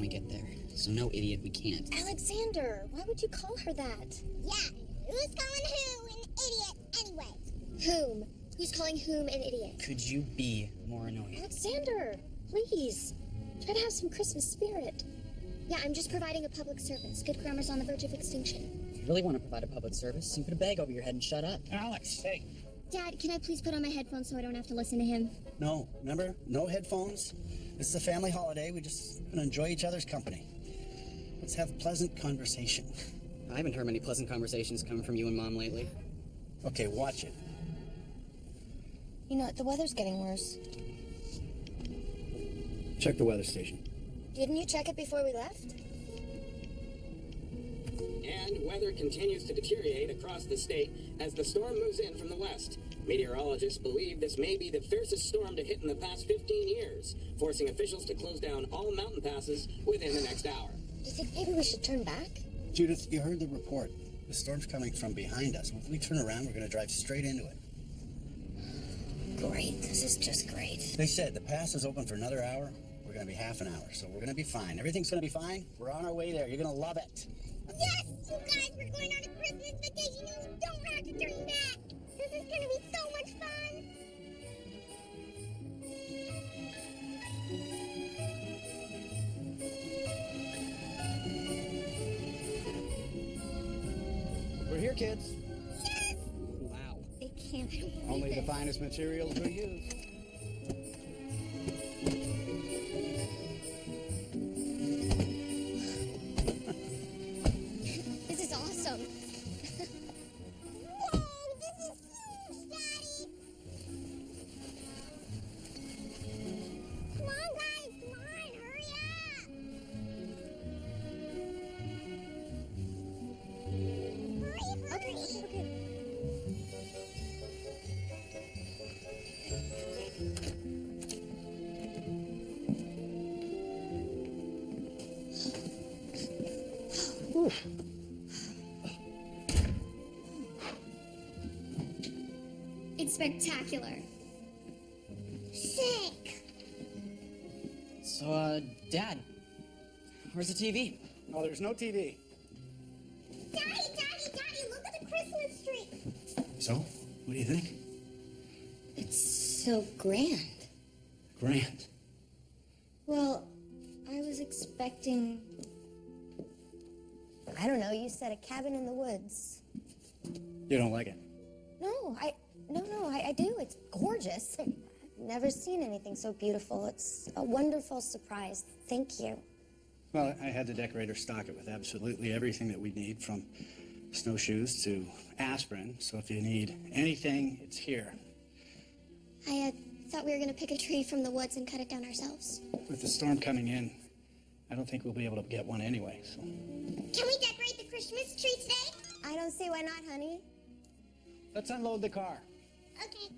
get there, so no idiot, we can't. Alexander, why would you call her that? Yeah, who's calling who an idiot anyway? Whom? Who's calling whom an idiot? Could you be more annoying? Alexander, please. Try to have some Christmas spirit. Yeah, I'm just providing a public service. Good grammar's on the verge of extinction. If you really want to provide a public service, you put a bag over your head and shut up. Alex, hey. Dad, can I please put on my headphones so I don't have to listen to him? No, remember? No headphones. This is a family holiday. We just want to enjoy each other's company. Let's have pleasant conversation. I haven't heard many pleasant conversations coming from you and Mom lately. Okay, watch it. You know, the weather's getting worse. Check the weather station. Didn't you check it before we left? And weather continues to deteriorate across the state as the storm moves in from the west. Meteorologists believe this may be the fiercest storm to hit in the past 15 years, forcing officials to close down all mountain passes within the next hour. Do you think maybe we should turn back? Judith, you heard the report. The storm's coming from behind us. If we turn around, we're going to drive straight into it. Great. This is just great. They said the pass is open for another hour. We're going to be half an hour, so we're going to be fine. Everything's going to be fine. We're on our way there. You're going to love it. Yes, you guys, we're going on a Christmas vacation and we don't have to turn back. This is gonna be so much fun. We're here, kids. Yes! Wow. They can't. Only the finest materials we use. This is awesome. Whoa, this is huge, Daddy! Come on, guys, come on, hurry up! Hurry. Okay. It's spectacular. Sick! So, Dad, where's the TV? Oh, there's no TV. Daddy, look at the Christmas tree! So, what do you think? It's so grand. Grand. Well, I was expecting... I don't know, you said a cabin in the woods. You don't like it? No, I do. It's gorgeous. I've never seen anything so beautiful. It's a wonderful surprise. Thank you. Well, I had the decorator stock it with absolutely everything that we need, from snowshoes to aspirin. So if you need anything, it's here. I thought we were going to pick a tree from the woods and cut it down ourselves. With the storm coming in, I don't think we'll be able to get one anyway, so... Can we decorate the Christmas tree today? I don't see why not, honey. Let's unload the car. Okay.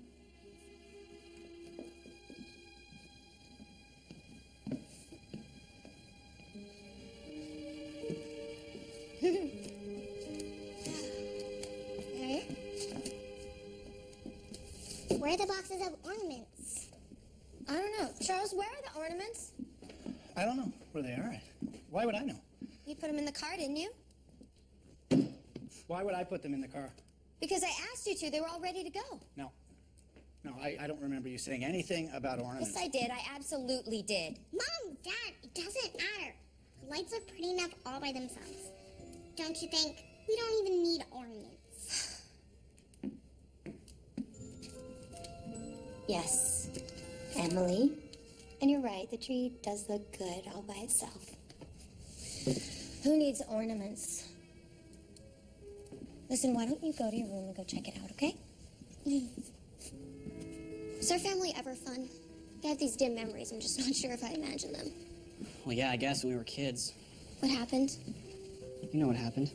Hey? Where are the boxes of ornaments? I don't know. Charles, where are the ornaments? I don't know where they are. Why would I know? You put them in the car, didn't you? Why would I put them in the car? Because I asked you to. They were all ready to go. No, I don't remember you saying anything about ornaments. Yes, I did. I absolutely did. Mom, Dad, it doesn't matter. The lights are pretty enough all by themselves. Don't you think? We don't even need ornaments. Yes, Emily. And you're right. The tree does look good all by itself. Who needs ornaments? Listen, why don't you go to your room and go check it out, okay? Is our family ever fun? I have these dim memories. I'm just not sure if I imagine them. Well, yeah, I guess when we were kids. What happened? You know what happened.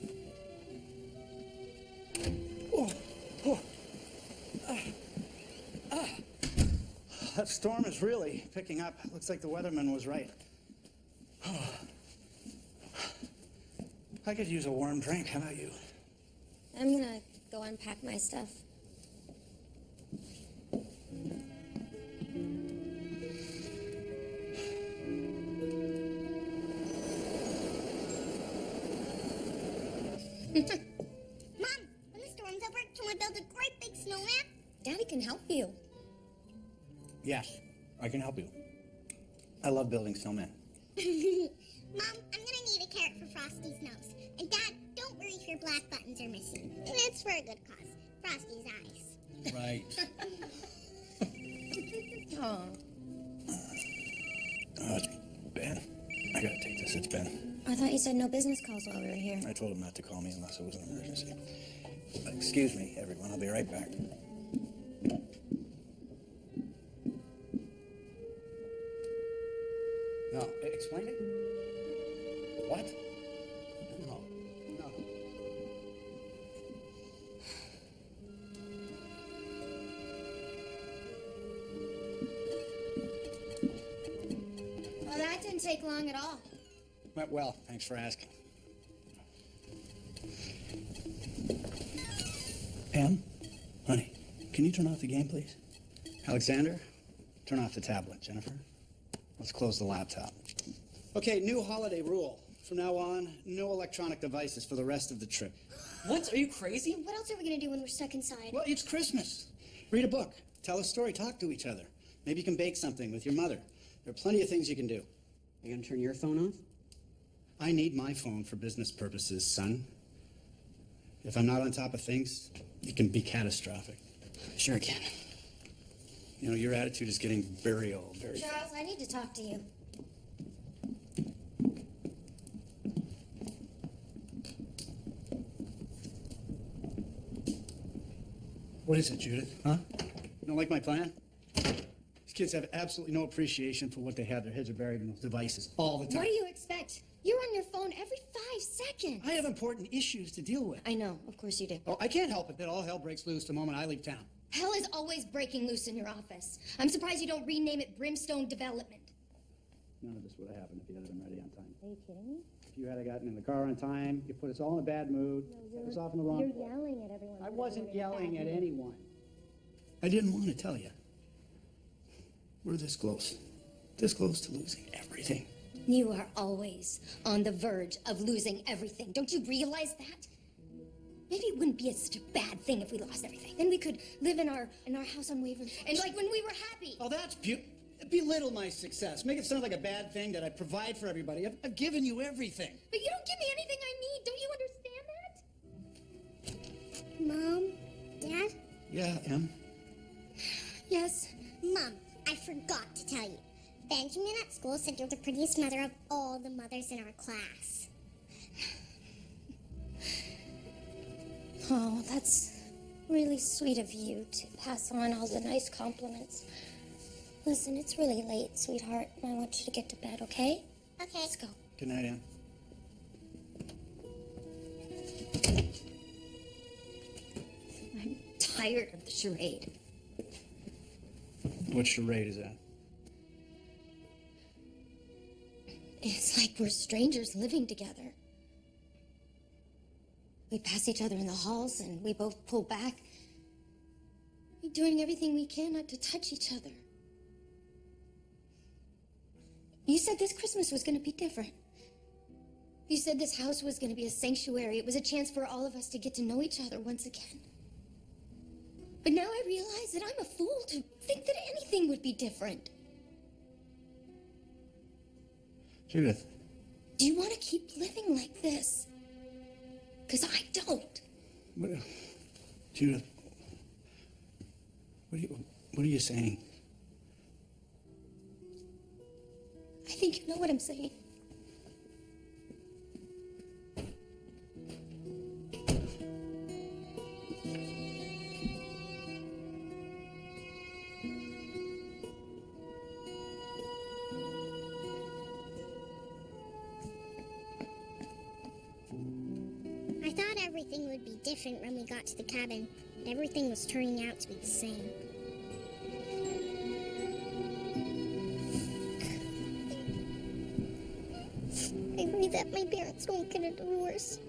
That storm is really picking up. Looks like the weatherman was right. I could use a warm drink. How about you? I'm gonna go unpack my stuff. Mom, when the storm's over, can we build a great big snowman? Daddy can help you. Yes, I can help you. I love building snowmen. Mom, I'm gonna need a carrot for Frosty's nose. And Dad, don't worry if your black buttons are missing. And it's for a good cause. Frosty's eyes. Right. Oh. It's Ben. I gotta take this. It's Ben. I thought you said no business calls while we were here. I told him not to call me unless it was an emergency. Excuse me, everyone. I'll be right back. No, explain it. What? No, no. Well, that didn't take long at all. Went well. Thanks for asking. Pam, honey, can you turn off the game, please? Alexander, turn off the tablet. Jennifer, let's close the laptop. Okay, new holiday rule. From now on, no electronic devices for the rest of the trip. What? Are you crazy? What else are we gonna do when we're stuck inside? Well, it's Christmas. Read a book, tell a story, talk to each other. Maybe you can bake something with your mother. There are plenty of things you can do. Are you gonna turn your phone off? I need my phone for business purposes, son. If I'm not on top of things, it can be catastrophic. Sure it can. You know, your attitude is getting very old, very Charles, I need to talk to you. What is it, Judith? Huh? You don't like my plan? These kids have absolutely no appreciation for what they have. Their heads are buried in those devices all the time. What do you expect? You're on your phone every 5 seconds. I have important issues to deal with. I know, of course you do. Oh, I can't help it that all hell breaks loose the moment I leave town. Hell is always breaking loose in your office. I'm surprised you don't rename it Brimstone Development. None of this would have happened if you had been ready on time. Are you kidding me? If you had gotten in the car on time, you put us all in a bad mood, set us off in the wrong. You're yelling at everyone. I wasn't yelling at anyone. I didn't want to tell you. We're this close to losing everything. You are always on the verge of losing everything. Don't you realize that? Maybe it wouldn't be such a bad thing if we lost everything. Then we could live in our house on Waverly. And like when we were happy. Oh, that's belittle my success. Make it sound like a bad thing that I provide for everybody. I've given you everything. But you don't give me anything I need. Don't you understand that? Mom? Dad? Yeah, Em. Yes. Mom, I forgot to tell you. Benjamin at school said you're the prettiest mother of all the mothers in our class. Oh, that's really sweet of you to pass on all the nice compliments. Listen, it's really late, sweetheart, and I want you to get to bed, okay? Okay. Let's go. Good night, Em. I'm tired of the charade. What charade is that? It's like we're strangers living together. We pass each other in the halls and we both pull back. We're doing everything we can not to touch each other. You said this Christmas was going to be different. You said this house was going to be a sanctuary. It was a chance for all of us to get to know each other once again. But now I realize that I'm a fool to think that anything would be different. Judith. Do you want to keep living like this? Because I don't. Judith. What are you saying? I think you know what I'm saying. I thought everything would be different when we got to the cabin, but everything was turning out to be the same. I worry that my parents won't get a divorce.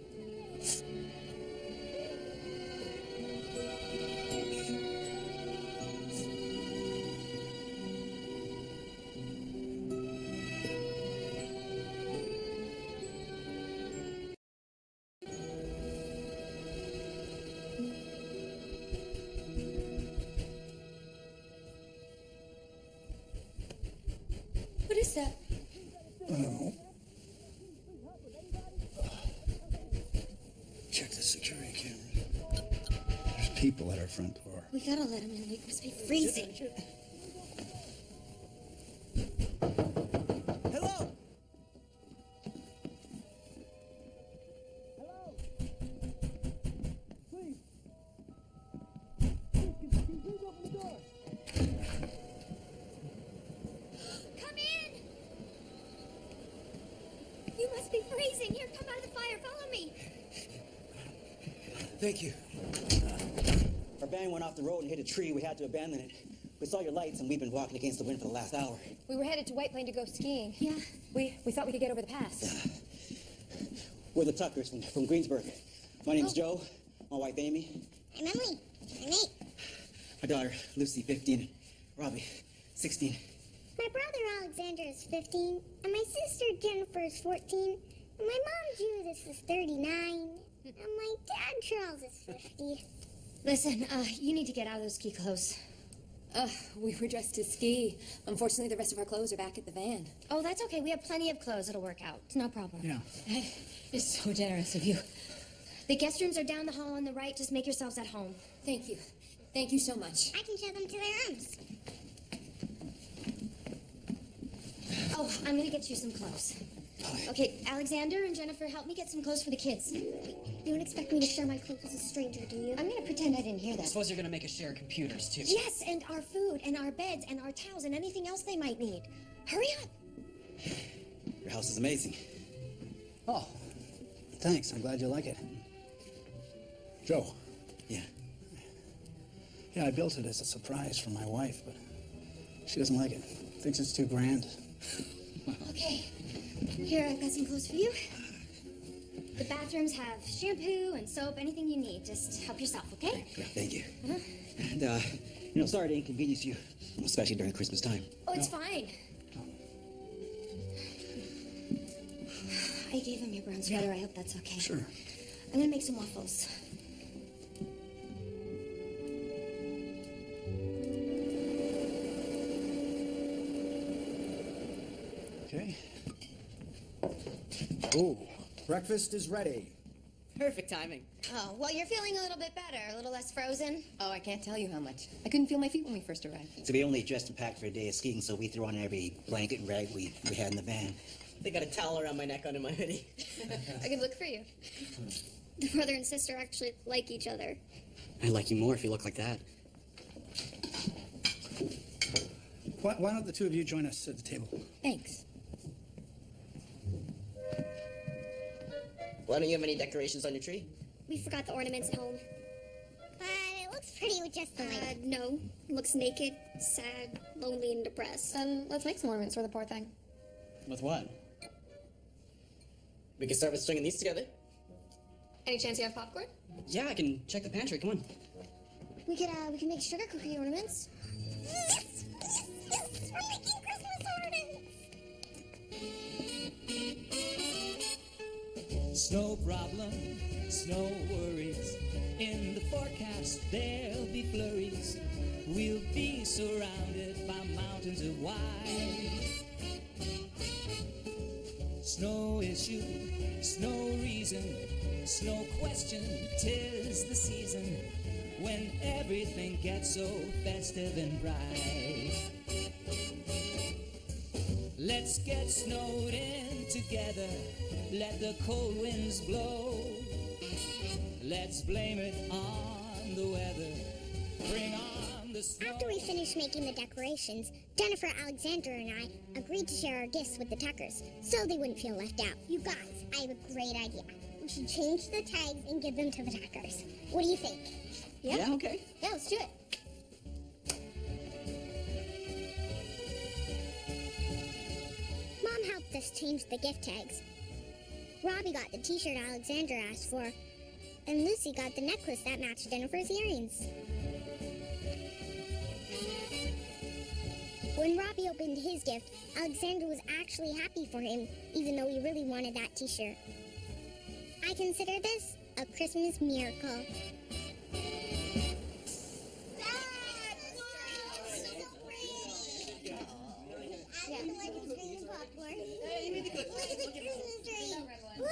Check the security cameras. There's people at our front door. We gotta let him in. We must be freezing. Hello? Come in! You must be freezing. Here, come out of the fire. Follow me. Thank you. Our van went off the road and hit a tree. We had to abandon it. We saw your lights, and we've been walking against the wind for the last hour. We were headed to White Plain to go skiing. Yeah. We thought we could get over the pass. We're the Tuckers from Greensburg. My name's Joe. My wife, Amy. I'm Emily. I'm 8. My daughter, Lucy, 15. Robbie, 16. My brother Alexander is 15, and my sister Jennifer is 14, and my mom Judith is 39, and my dad Charles is 50. Listen, you need to get out of those ski clothes. We were dressed to ski. Unfortunately, the rest of our clothes are back at the van. Oh, that's okay. We have plenty of clothes. It'll work out. It's no problem. Yeah. It's so generous of you. The guest rooms are down the hall on the right. Just make yourselves at home. Thank you. Thank you so much. I can show them to their rooms. Oh, I'm gonna get you some clothes. Okay, Alexander and Jennifer, help me get some clothes for the kids. You don't expect me to share my clothes with a stranger, do you? I'm gonna pretend I didn't hear I that. suppose you're gonna make us share computers, too. Yes, and our food, and our beds, and our towels, and anything else they might need. Hurry up. Your house is amazing. Oh, thanks. I'm glad you like it. Joe. Yeah. Yeah, I built it as a surprise for my wife, but she doesn't like it. Thinks it's too grand. Okay, here, I've got some clothes for you. The bathrooms have shampoo and soap, anything you need. Just help yourself, okay? Yeah, thank you. And, sorry to inconvenience you, especially during Christmas time. Oh, it's fine. I gave him your brown sweater. I hope that's okay. Sure. I'm gonna make some waffles. Okay. Oh, breakfast is ready. Perfect timing. Oh, well, you're feeling a little bit better, a little less frozen. Oh, I can't tell you how much. I couldn't feel my feet when we first arrived. So we only dressed and packed for a day of skiing, so we threw on every blanket and rag we had in the van. They got a towel around my neck under my hoodie. I could look for you. The brother and sister actually like each other. I'd like you more if you look like that. Why don't the two of you join us at the table? Thanks. Why don't you have any decorations on your tree? We forgot the ornaments at home. But it looks pretty with just the light. No. It looks naked, sad, lonely, and depressed. Then let's make some ornaments for the poor thing. With what? We could start with stringing these together. Any chance you have popcorn? Yeah, I can check the pantry. Come on. We could make sugar cookie ornaments. Yes! We're making Christmas ornaments! Snow problem, snow worries. In the forecast, there'll be flurries. We'll be surrounded by mountains of white. Snow issue, snow reason, snow question, 'tis the season when everything gets so festive and bright. Let's get snowed in together, let the cold winds blow. Let's blame it on the weather, bring on the snow. After we finished making the decorations, Jennifer, Alexander, and I agreed to share our gifts with the Tuckers so they wouldn't feel left out. You guys, I have a great idea. We should change the tags and give them to the Tuckers. What do you think? Yeah, okay. Yeah, let's do it. Mom helped us change the gift tags. Robbie got the t-shirt Alexander asked for, and Lucy got the necklace that matched Jennifer's earrings. When Robbie opened his gift, Alexander was actually happy for him, even though he really wanted that t-shirt. I consider this a Christmas miracle.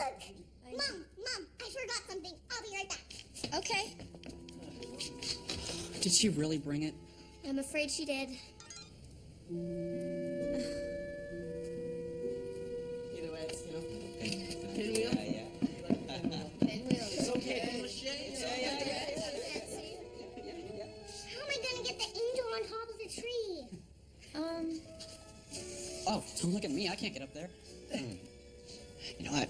work. Mom, I forgot something. I'll be right back. Okay. Did she really bring it? I'm afraid she did. Either way, it's, pinwheel. Pinwheel. It's okay. How am I gonna get the angel on top of the tree? Oh, don't look at me. I can't get up there. You know what?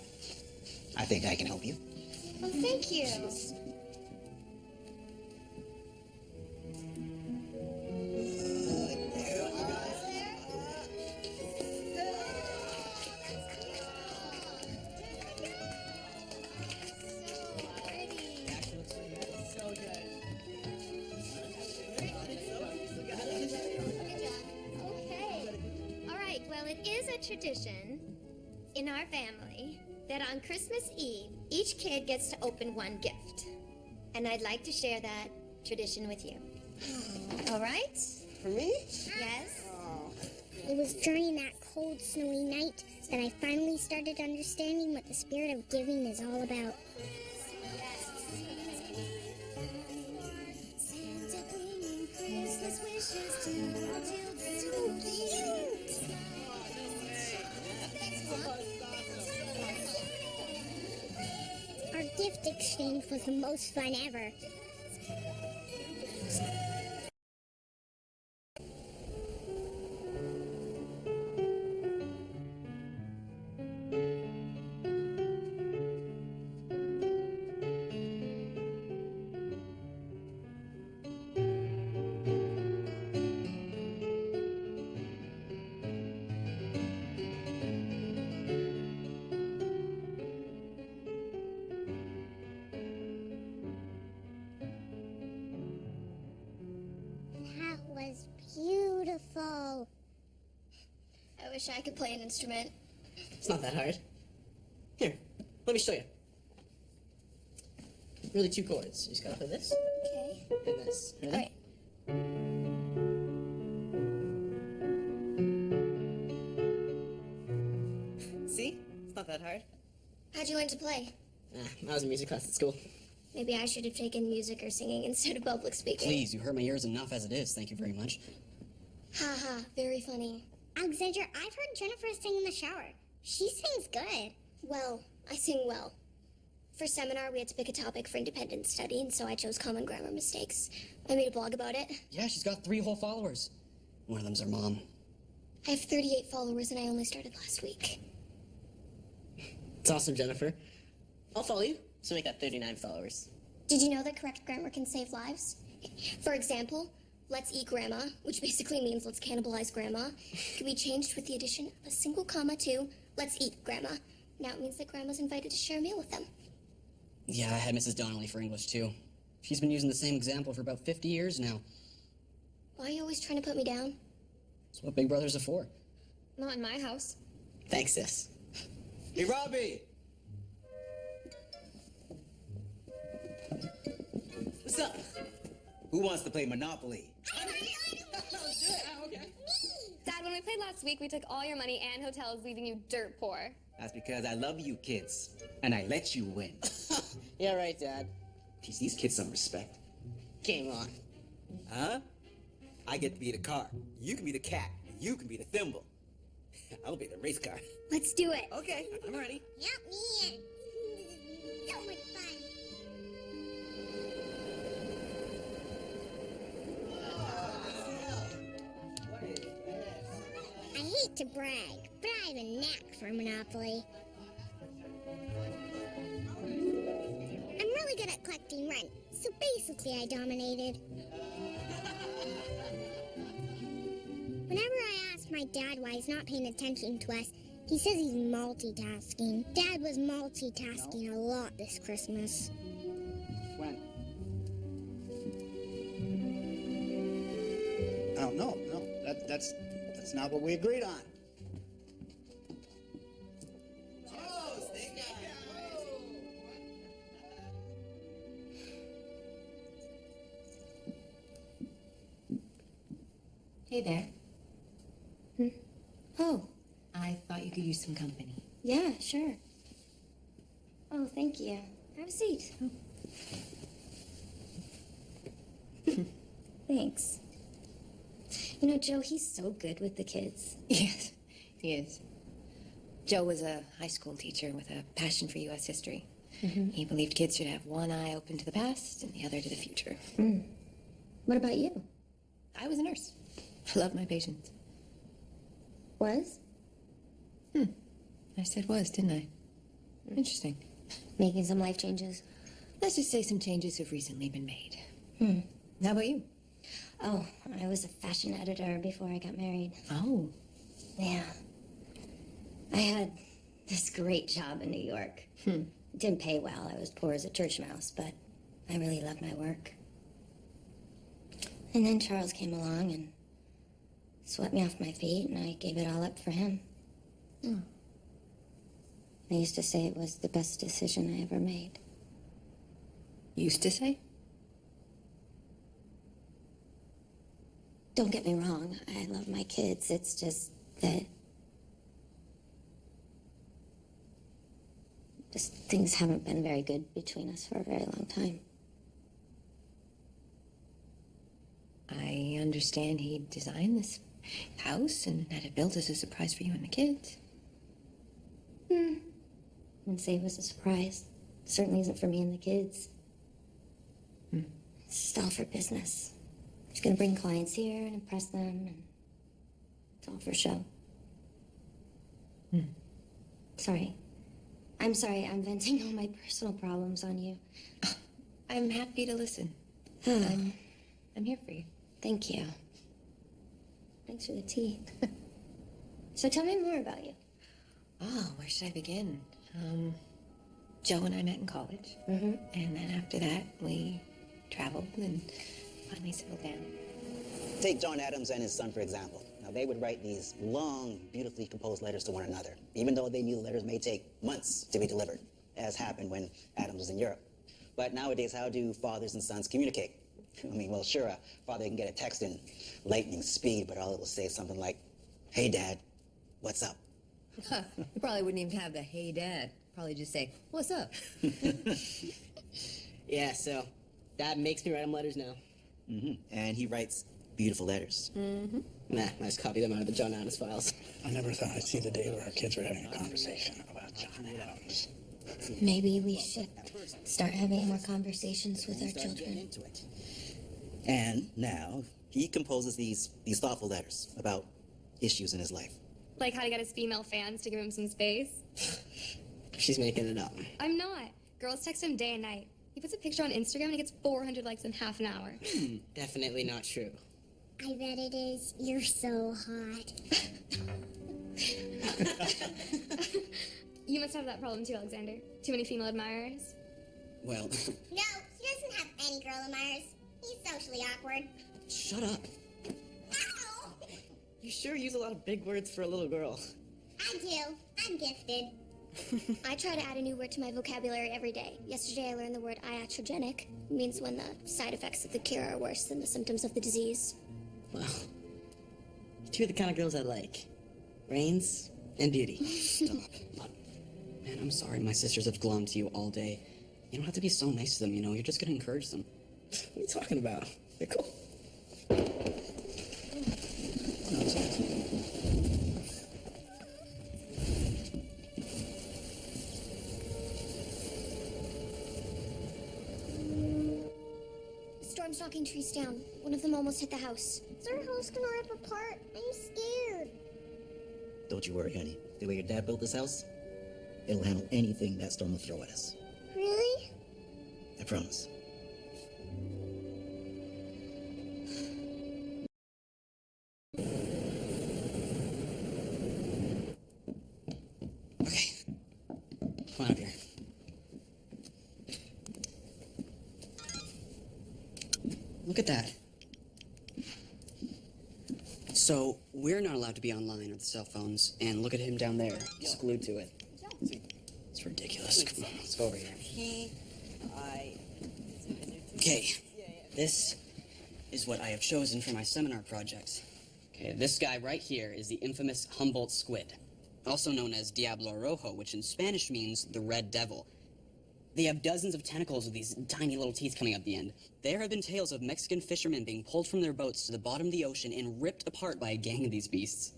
I think I can help you. Oh, thank you. Tradition in our family that on Christmas Eve, each kid gets to open one gift. And I'd like to share that tradition with you. All right? For me? Yes? It was during that cold, snowy night that I finally started understanding what the spirit of giving is all about. Santa bringing Christmas wishes to all children. So cute! Our gift exchange was the most fun ever. That was beautiful. I wish I could play an instrument. It's not that hard. Here, let me show you. Really 2 chords. You just gotta play this Okay. and this. Ready? All right. See? It's not that hard. How'd you learn to play? I was in music class at school. Maybe I should have taken music or singing instead of public speaking. Please, you hurt my ears enough as it is. Thank you very much. Ha ha, very funny. Alexandra, I've heard Jennifer sing in the shower. She sings good. Well, I sing well. For seminar, we had to pick a topic for independent study, and so I chose common grammar mistakes. I made a blog about it. Yeah, she's got 3 whole followers. One of them's her mom. I have 38 followers, and I only started last week. It's awesome, Jennifer. I'll follow you, so make that 39 followers. Did you know that correct grammar can save lives? For example, let's eat grandma, which basically means let's cannibalize grandma, can be changed with the addition of a single comma to let's eat grandma. Now it means that grandma's invited to share a meal with them. Yeah, I had Mrs. Donnelly for English, too. She's been using the same example for about 50 years now. Why are you always trying to put me down? That's what big brothers are for. Not in my house. Thanks, sis. Hey, Robbie! What's up? Who wants to play Monopoly? Dad, when we played last week, we took all your money and hotels, leaving you dirt poor. That's because I love you kids, and I let you win. Yeah, right, Dad. Teach these kids some respect. Game on. Huh? I get to be the car. You can be the cat. You can be the thimble. I'll be the race car. Let's do it. Okay, I'm ready. Help me in. This is so much fun. I hate to brag, but I have a knack for Monopoly. I'm really good at collecting rent, so basically I dominated. Whenever I ask my dad why he's not paying attention to us, he says he's multitasking. Dad was multitasking a lot this Christmas. When? Oh, no, that's not what we agreed on. Hey there. Oh, I thought you could use some company. yeah, sure. Oh, thank you. Have a seat. Thanks. You know, Joe, he's so good with the kids. Yes, he is. Joe was a high school teacher with a passion for U.S. history. He believed kids should have one eye open to the past and the other to the future. What about you? I was a nurse. I loved my patients. Was? I said was, didn't I? Interesting. Making some life changes. Let's just say some changes have recently been made. How about you? Oh, I was a fashion editor before I got married. Oh. Yeah. I had this great job in New York. It didn't pay well. I was poor as a church mouse, but I really loved my work. And then Charles came along and swept me off my feet, and I gave it all up for him. I used to say it was the best decision I ever made. Used to say? Don't get me wrong, I love my kids. It's just that... just things haven't been very good between us for a very long time. I understand he designed this house and had it built as a surprise for you and the kids. I wouldn't say it was a surprise. It certainly isn't for me and the kids. It's just all for business. He's gonna bring clients here and impress them, and it's all for show. Sorry. I'm sorry, I'm venting all my personal problems on you. I'm happy to listen. I'm here for you. Thank you. Thanks for the tea. So tell me more about you. Oh, where should I begin? Joe and I met in college. And then after that, we traveled and finally settled down. Take John Adams and his son, for example. Now, they would write these long, beautifully composed letters to one another, even though they knew the letters may take months to be delivered, as happened when Adams was in Europe. But nowadays, how do fathers and sons communicate? I mean, well, sure, a father can get a text in lightning speed, but all it will say is something like, "Hey, Dad, what's up?" You probably wouldn't even have the "Hey, Dad." Probably just say, "What's up?" Yeah, so Dad makes me write him letters now. And he writes beautiful letters. Nah, I just copy them out of the John Adams files. I never thought I'd see the day where our kids were having a conversation about John Adams. Maybe we should start having more conversations with our Started getting children. into it. And now he composes these thoughtful letters about issues in his life. Like how to get his female fans to give him some space. She's making it up. I'm not. Girls text him day and night. He puts a picture on Instagram and he gets 400 likes in half an hour. Definitely not true. I bet it is. You're so hot. You must have that problem too, Alexander. Too many female admirers. Well, No, he doesn't have any girl admirers. He's socially awkward. Shut up. Ow! You sure use a lot of big words for a little girl. I do. I'm gifted. I try to add a new word to my vocabulary every day. Yesterday I learned the word iatrogenic. It means when the side effects of the cure are worse than the symptoms of the disease. Well, two are the kind of girls I like. Brains and beauty. stop. Look, man, I'm sorry my sisters have glommed to you all day. You don't have to be so nice to them, you know? You're just gonna encourage them. What are you talking about? They're cool. Storm's knocking trees down. One of them almost hit the house. Is our house gonna rip apart? I'm scared. Don't you worry, honey. The way your dad built this house, it'll handle anything that storm will throw at us. Really? I promise. Okay. Come on up here. Look at that. So, we're not allowed to be online with cell phones, and look at him down there. He's glued to it. It's ridiculous. Come on, let's go over here. Okay, this is what I have chosen for my seminar project. Okay, this guy right here is the infamous Humboldt squid, also known as Diablo Rojo, which in Spanish means the red devil. They have dozens of tentacles with these tiny little teeth coming out the end. There have been tales of Mexican fishermen being pulled from their boats to the bottom of the ocean and ripped apart by a gang of these beasts.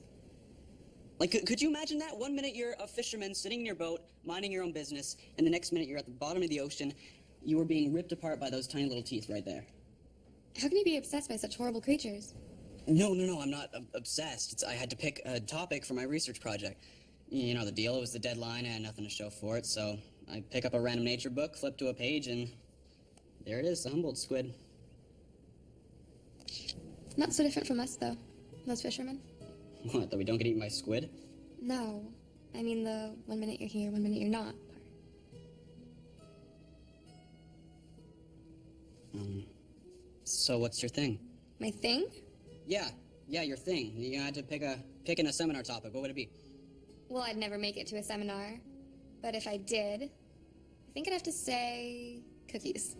Like, could you imagine that? One minute you're a fisherman sitting in your boat, minding your own business, and the next minute you're at the bottom of the ocean, you are being ripped apart by those tiny little teeth right there. How can you be obsessed by such horrible creatures? No, I'm not obsessed. I had to pick a topic for my research project. You know the deal, it was the deadline, I had nothing to show for it, so I pick up a random nature book, flip to a page, and there it is, the Humboldt squid. Not so different from us, though. Those fishermen. What, that we don't get eaten by squid? No. I mean the 1 minute you're here, 1 minute you're not part. So what's your thing? My thing? Yeah, your thing. You had to pick in a seminar topic. What would it be? Well, I'd never make it to a seminar. But if I did, I think I'd have to say cookies.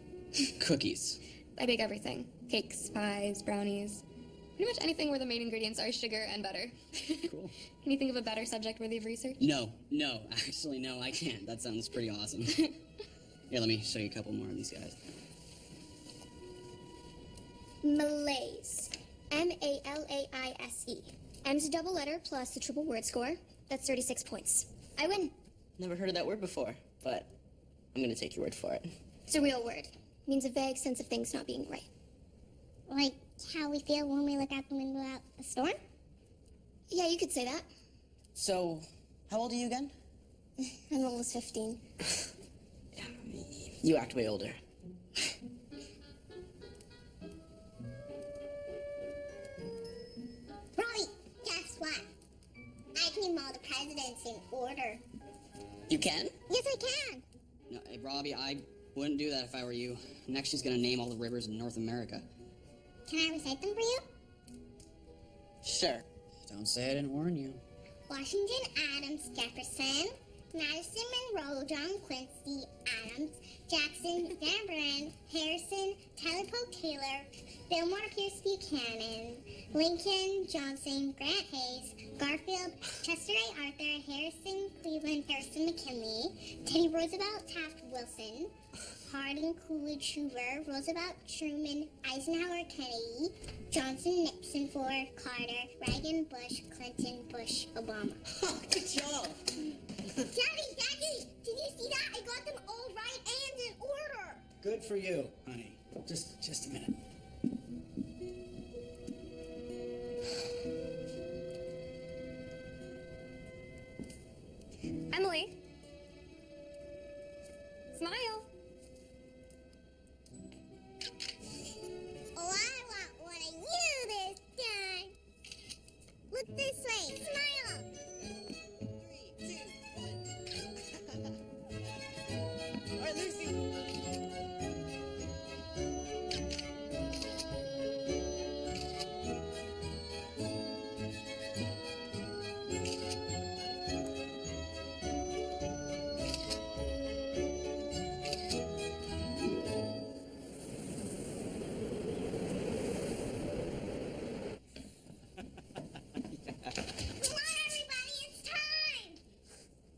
Cookies. I bake everything. Cakes, pies, brownies. Pretty much anything where the main ingredients are sugar and butter. Cool. Can you think of a better subject worthy of research? No, actually, no, I can't. That sounds pretty awesome. Here, let me show you a couple more of these guys. Malaise. M-A-L-A-I-S-E. M's a double letter plus the triple word score. That's 36 points. I win. Never heard of that word before, but I'm gonna take your word for it. It's a real word. It means a vague sense of things not being right. Like how we feel when we look out the window at a storm? Yeah, you could say that. So, how old are you again? I'm almost 15. You act way older. Robbie, guess what? I can name all the presidents in order. You can? Yes, I can. No, hey, Robbie, I wouldn't do that if I were you. Next, she's gonna name all the rivers in North America. Can I recite them for you? Sure. Don't say I didn't warn you. Washington, Adams, Jefferson, Madison, Monroe, John Quincy, Adams, Jackson, Van Buren, Harrison, Tyler Polk Taylor, Fillmore Pierce Buchanan, Lincoln, Johnson, Grant Hayes, Garfield, Chester A. Arthur, Harrison, Cleveland, Harrison McKinley, Teddy Roosevelt, Taft Wilson, Harding, Coolidge, Hoover, Roosevelt, Truman, Eisenhower, Kennedy, Johnson, Nixon, Ford, Carter, Reagan, Bush, Clinton, Bush, Obama. Good job. Daddy, did you see that? I got them all right and in order. Good for you, honey. Just a minute. Emily. Smile. Oh, I want one of you this time. Look this way. Smile. 3, 2, 1. All right, Lucy.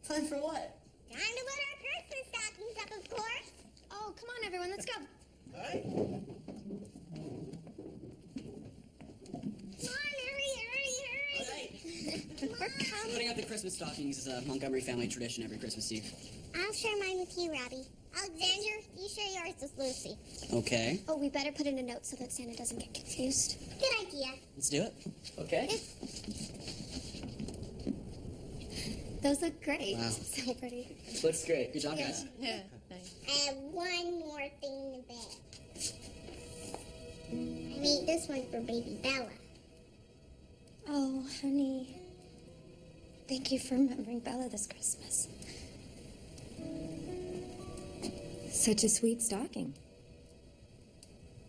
Time for what? Time to put our Christmas stockings up, of course. Oh, come on, everyone, let's go. All right. Come on, hurry. We're putting out the Christmas stockings is a Montgomery family tradition every Christmas Eve. I'll share mine with you, Robbie. Alexander, you share yours with Lucy. Okay, Oh, we better put in a note so that Santa doesn't get confused. Good idea. let's do it. Okay. Those look great. Wow. So pretty. Looks great. Good job, guys. Yeah, nice. I have one more thing to bet. I made this one for baby Bella. Oh, honey. Thank you for remembering Bella this Christmas. Such a sweet stocking.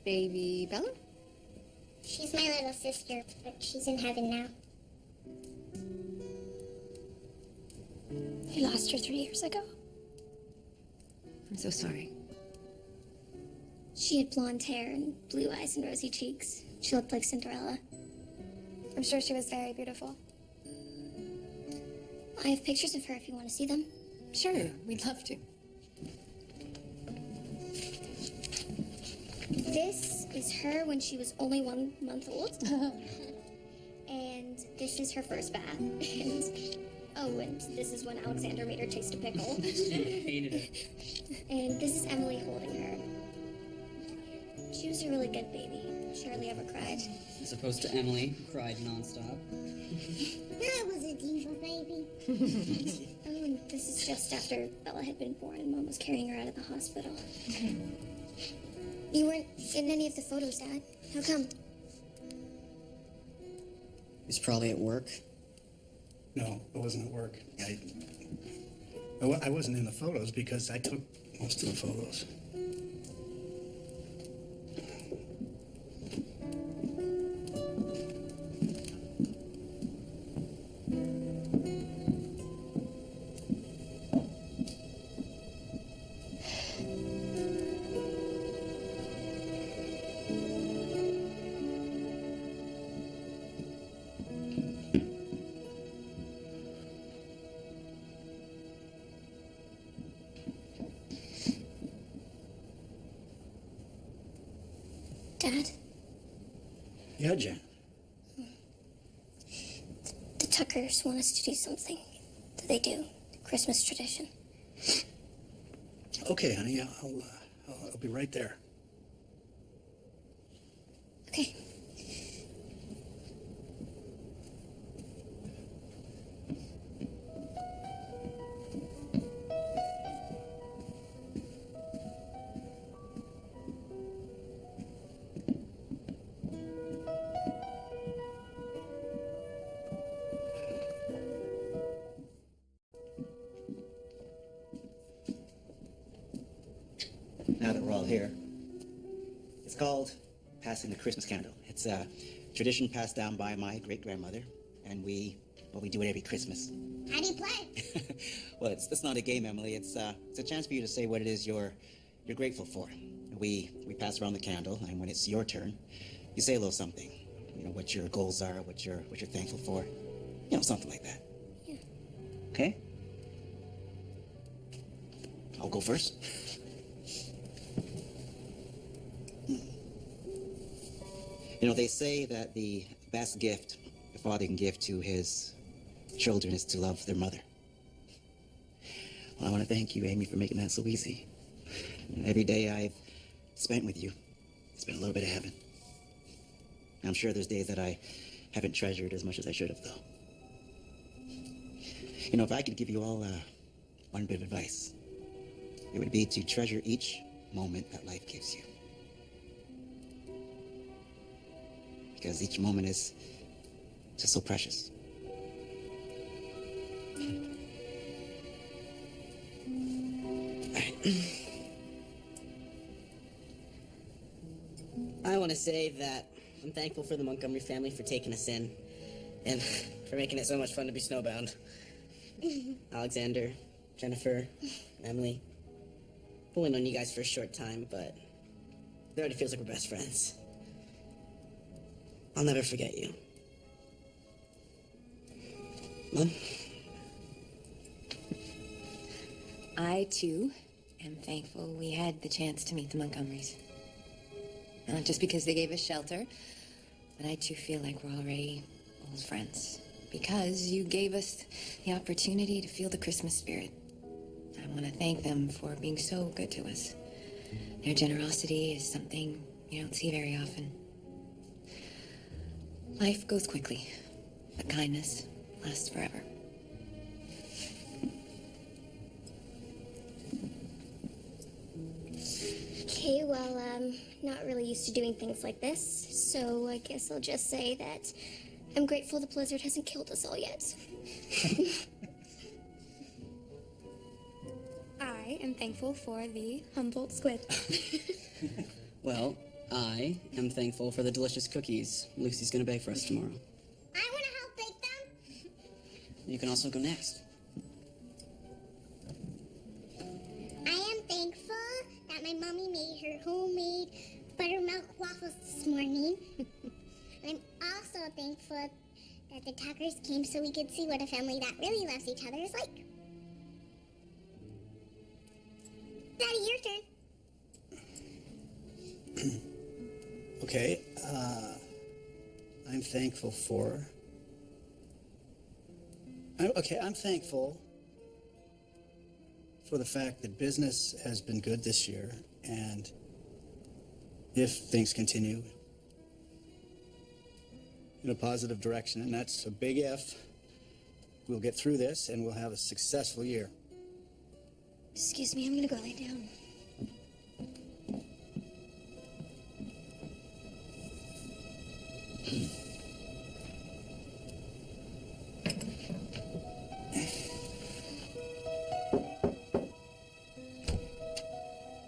Baby Bella? She's my little sister, but she's in heaven now. You lost her 3 years ago. I'm so sorry. She had blonde hair and blue eyes and rosy cheeks. She looked like Cinderella. I'm sure she was very beautiful. I have pictures of her if you want to see them. Sure, we'd love to. This is her when she was only 1 month old. And this is her first bath. And this is when Alexander made her taste a pickle. Hated it. And this is Emily holding her. She was a really good baby. She hardly ever cried. As opposed to Emily, who cried nonstop. I was a diva baby. Oh, and this is just after Bella had been born and Mom was carrying her out of the hospital. You weren't in any of the photos, Dad. How come? He's probably at work. No, I wasn't at work. I wasn't in the photos because I took most of the photos. Dad, Yeah, Jen. the Tuckers want us to do something that they do, the Christmas tradition. Okay, honey, I'll be right there. Okay. Now that we're all here, it's called passing the Christmas candle. It's a tradition passed down by my great-grandmother, and we do it every Christmas. How do you play? Well, it's not a game, Emily. It's a chance for you to say what it is you're grateful for. We pass around the candle, and when it's your turn, you say a little something. You know, what your goals are, what you're thankful for. You know, something like that. Yeah. Okay? I'll go first. You know, they say that the best gift a father can give to his children is to love their mother. Well, I want to thank you, Amy, for making that so easy. And every day I've spent with you, it's been a little bit of heaven. I'm sure there's days that I haven't treasured as much as I should have, though. You know, if I could give you all one bit of advice, it would be to treasure each moment that life gives you. Because each moment is just so precious. I want to say that I'm thankful for the Montgomery family for taking us in and for making it so much fun to be snowbound. Alexander, Jennifer, Emily. I've only known you guys for a short time, but it already feels like we're best friends. I'll never forget you. Mom? I, too, am thankful we had the chance to meet the Montgomerys. Not just because they gave us shelter, but I, too, feel like we're already old friends. Because you gave us the opportunity to feel the Christmas spirit. I want to thank them for being so good to us. Their generosity is something you don't see very often. Life goes quickly, but kindness lasts forever. Okay, well, I'm not really used to doing things like this, so I guess I'll just say that I'm grateful the blizzard hasn't killed us all yet. I am thankful for the Humboldt squid. Well, I am thankful for the delicious cookies Lucy's gonna bake for us tomorrow. I want to help bake them. You can also go next. I am thankful that my mommy made her homemade buttermilk waffles this morning. I'm also thankful that the Tuckers came so we could see what a family that really loves each other is like. Daddy, your turn. Okay, I'm thankful for... I'm thankful for the fact that business has been good this year, and if things continue in a positive direction, and that's a big if, we'll get through this and we'll have a successful year. Excuse me, I'm gonna go lay down.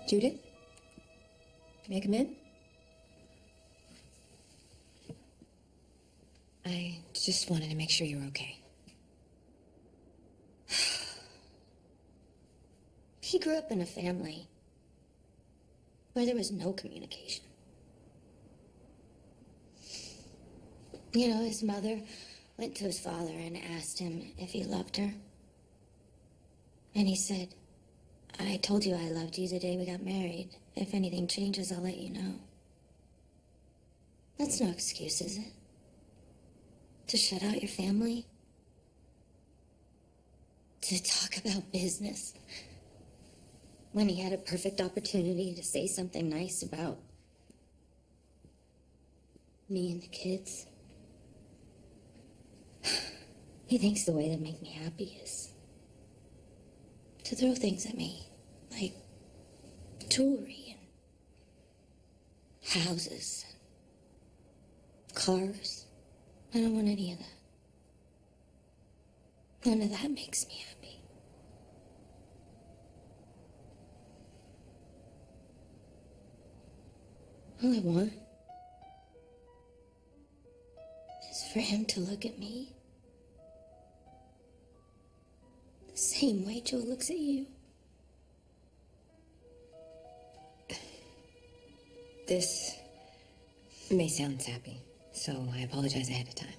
Judith? May I come in? I just wanted to make sure you were okay. He grew up in a family where there was no communication. You know, his mother went to his father and asked him if he loved her. And he said, I told you I loved you the day we got married. If anything changes, I'll let you know. That's no excuse, is it? To shut out your family? To talk about business? When he had a perfect opportunity to say something nice about me and the kids? He thinks the way that make me happy is to throw things at me, like jewelry and houses, and cars. I don't want any of that. None of that makes me happy. All I want is for him to look at me the same way Joe looks at you. This may sound sappy, so I apologize ahead of time.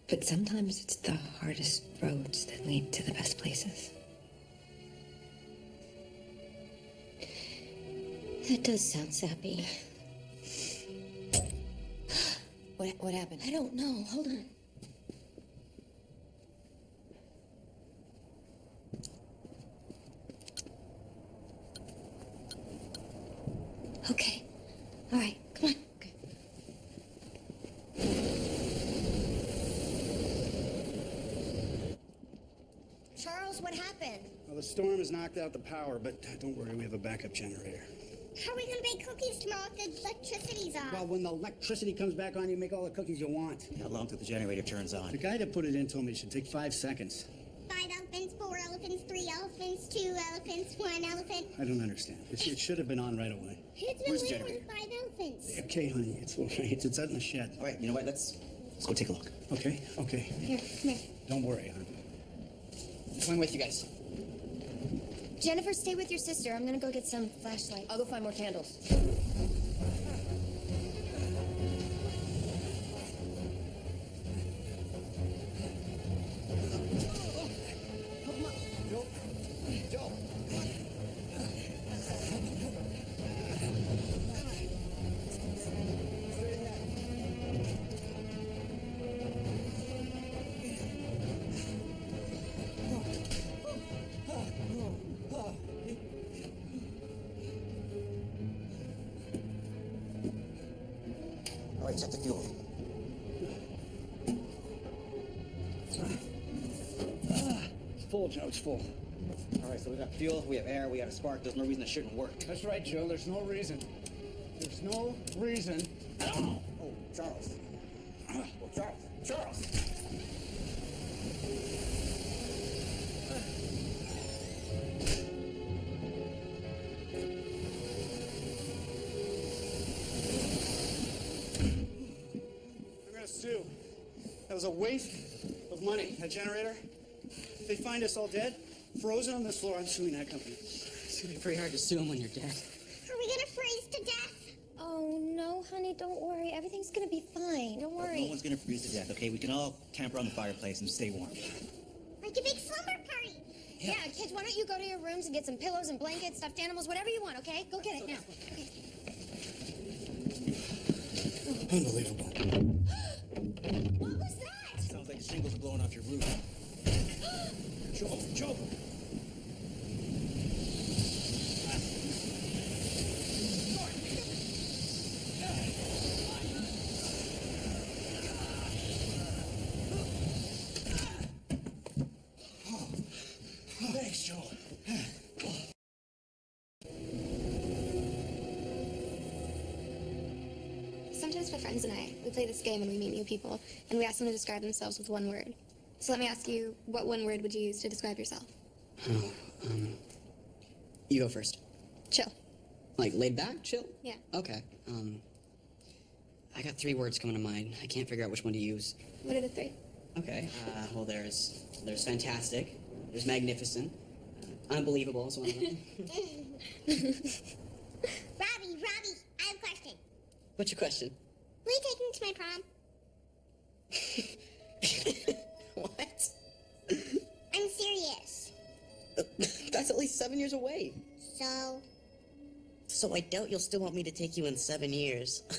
But sometimes it's the hardest roads that lead to the best places. That does sound sappy. What happened? I don't know. Hold on. Okay. All right. Come on. Okay. Charles, what happened? Well, the storm has knocked out the power, but don't worry, we have a backup generator. How are we gonna bake cookies tomorrow if the electricity's off? Well, when the electricity comes back on, you make all the cookies you want. How long till the generator turns on? The guy that put it in told me it should take 5 seconds. 5 elephants, 4 elephants, 3 elephants, 2 elephants, 1 elephant. I don't understand. It should have been on right away. It's been Where's the waiting generator? with 5 elephants. Okay, honey, it's all right. It's out in the shed. All right, you know what? Let's go take a look. Okay, okay. Here, come here. Don't worry, hon. I'm going with you guys. Jennifer, stay with your sister. I'm gonna go get some flashlight. I'll go find more candles. All right, check the fuel. It's full, Joe. It's full. All right, so we got fuel, we have air, we got a spark. There's no reason it shouldn't work. That's right, Joe. There's no reason. There's no reason. Oh, Charles. Oh, Charles. Charles. I'm gonna sue. That was a waste of money. That generator. If they find us all dead, frozen on this floor, I'm suing that company. It's gonna be pretty hard to sue him when you're dead. Are we gonna freeze to death? Oh, no, honey, don't worry. Everything's gonna be fine. Don't worry. No one's gonna freeze to death, okay? We can all camp around the fireplace and stay warm. Like a big slumber party. Yeah, kids, why don't you go to your rooms and get some pillows and blankets, stuffed animals, whatever you want, okay? Go get it now. Okay. Unbelievable. What was that? Sounds like shingles are blowing off your roof. Joel, Joel. Thanks, Joel. Sometimes my friends and I, we play this game and we meet new people, and we ask them to describe themselves with one word. So let me ask you, what one word would you use to describe yourself? Oh, you go first. Chill. Like laid back, chill? Yeah. Okay. I got 3 words coming to mind. I can't figure out which one to use. What are the 3? Okay. Well, there's fantastic. There's magnificent. Unbelievable is one of them. Robbie, I have a question. What's your question? Will you take me to my prom? What? I'm serious. That's at least 7 years away. So, So I doubt you'll still want me to take you in 7 years. I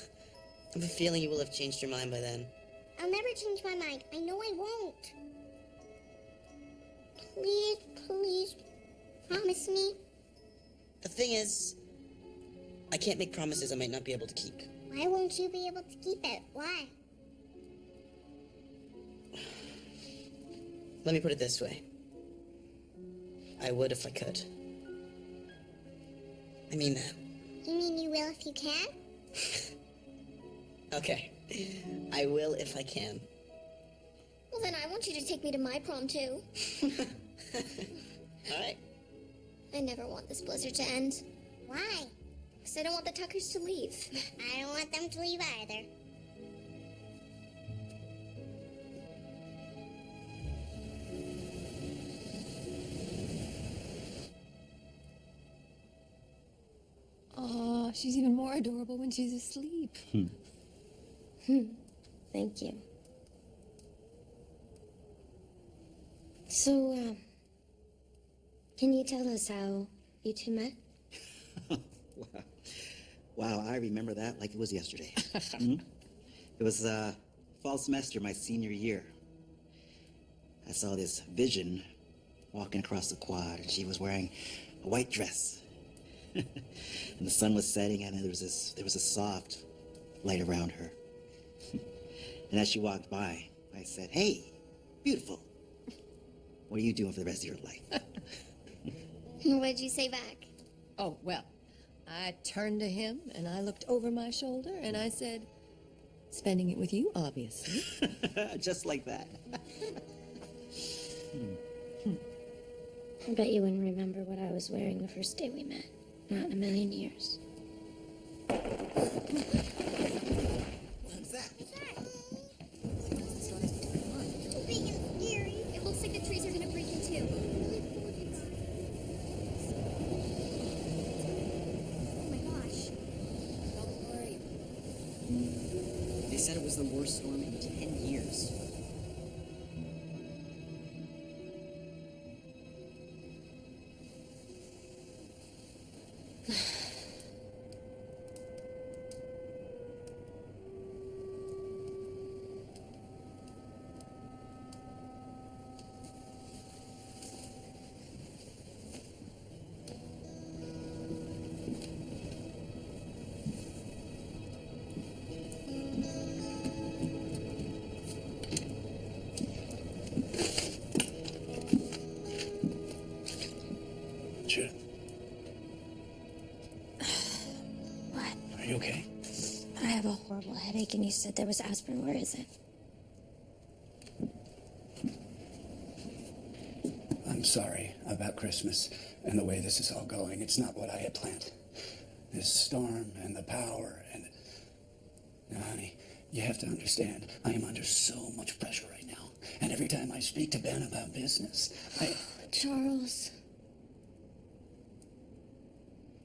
have a feeling you will have changed your mind by then. I'll never change my mind. I know I won't. Please, promise me. The thing is, I can't make promises I might not be able to keep. Why won't you be able to keep it? Why? Let me put it this way. I would if I could. I mean that. You mean you will if you can? Okay. I will if I can. Well, then I want you to take me to my prom, too. All right. I never want this blizzard to end. Why? Because I don't want the Tuckers to leave. I don't want them to leave either. Oh, she's even more adorable when she's asleep. Thank you. So, can you tell us how you two met? Wow, I remember that like it was yesterday. It was fall semester, my senior year. I saw this vision walking across the quad, and she was wearing a white dress. And the sun was setting, and there was a soft light around her. And as she walked by, I said, "Hey, beautiful. What are you doing for the rest of your life?" What'd you say back? Oh, well, I turned to him and I looked over my shoulder and I said, spending it with you, obviously. Just like that. I bet you wouldn't remember what I was wearing the first day we met. Not in a million years. What's that? Big and scary. It looks like the trees are gonna break in two. Oh my gosh. Don't worry. They said it was the worst storm in 10 years. Judith, What? are you okay? I have a horrible headache and you said there was aspirin. Where is it? I'm sorry about Christmas and the way this is all going. It's not what I had planned. This storm and the power and... Now, honey, you have to understand, I am under so much pressure right now. And every time I speak to Ben about business, Charles.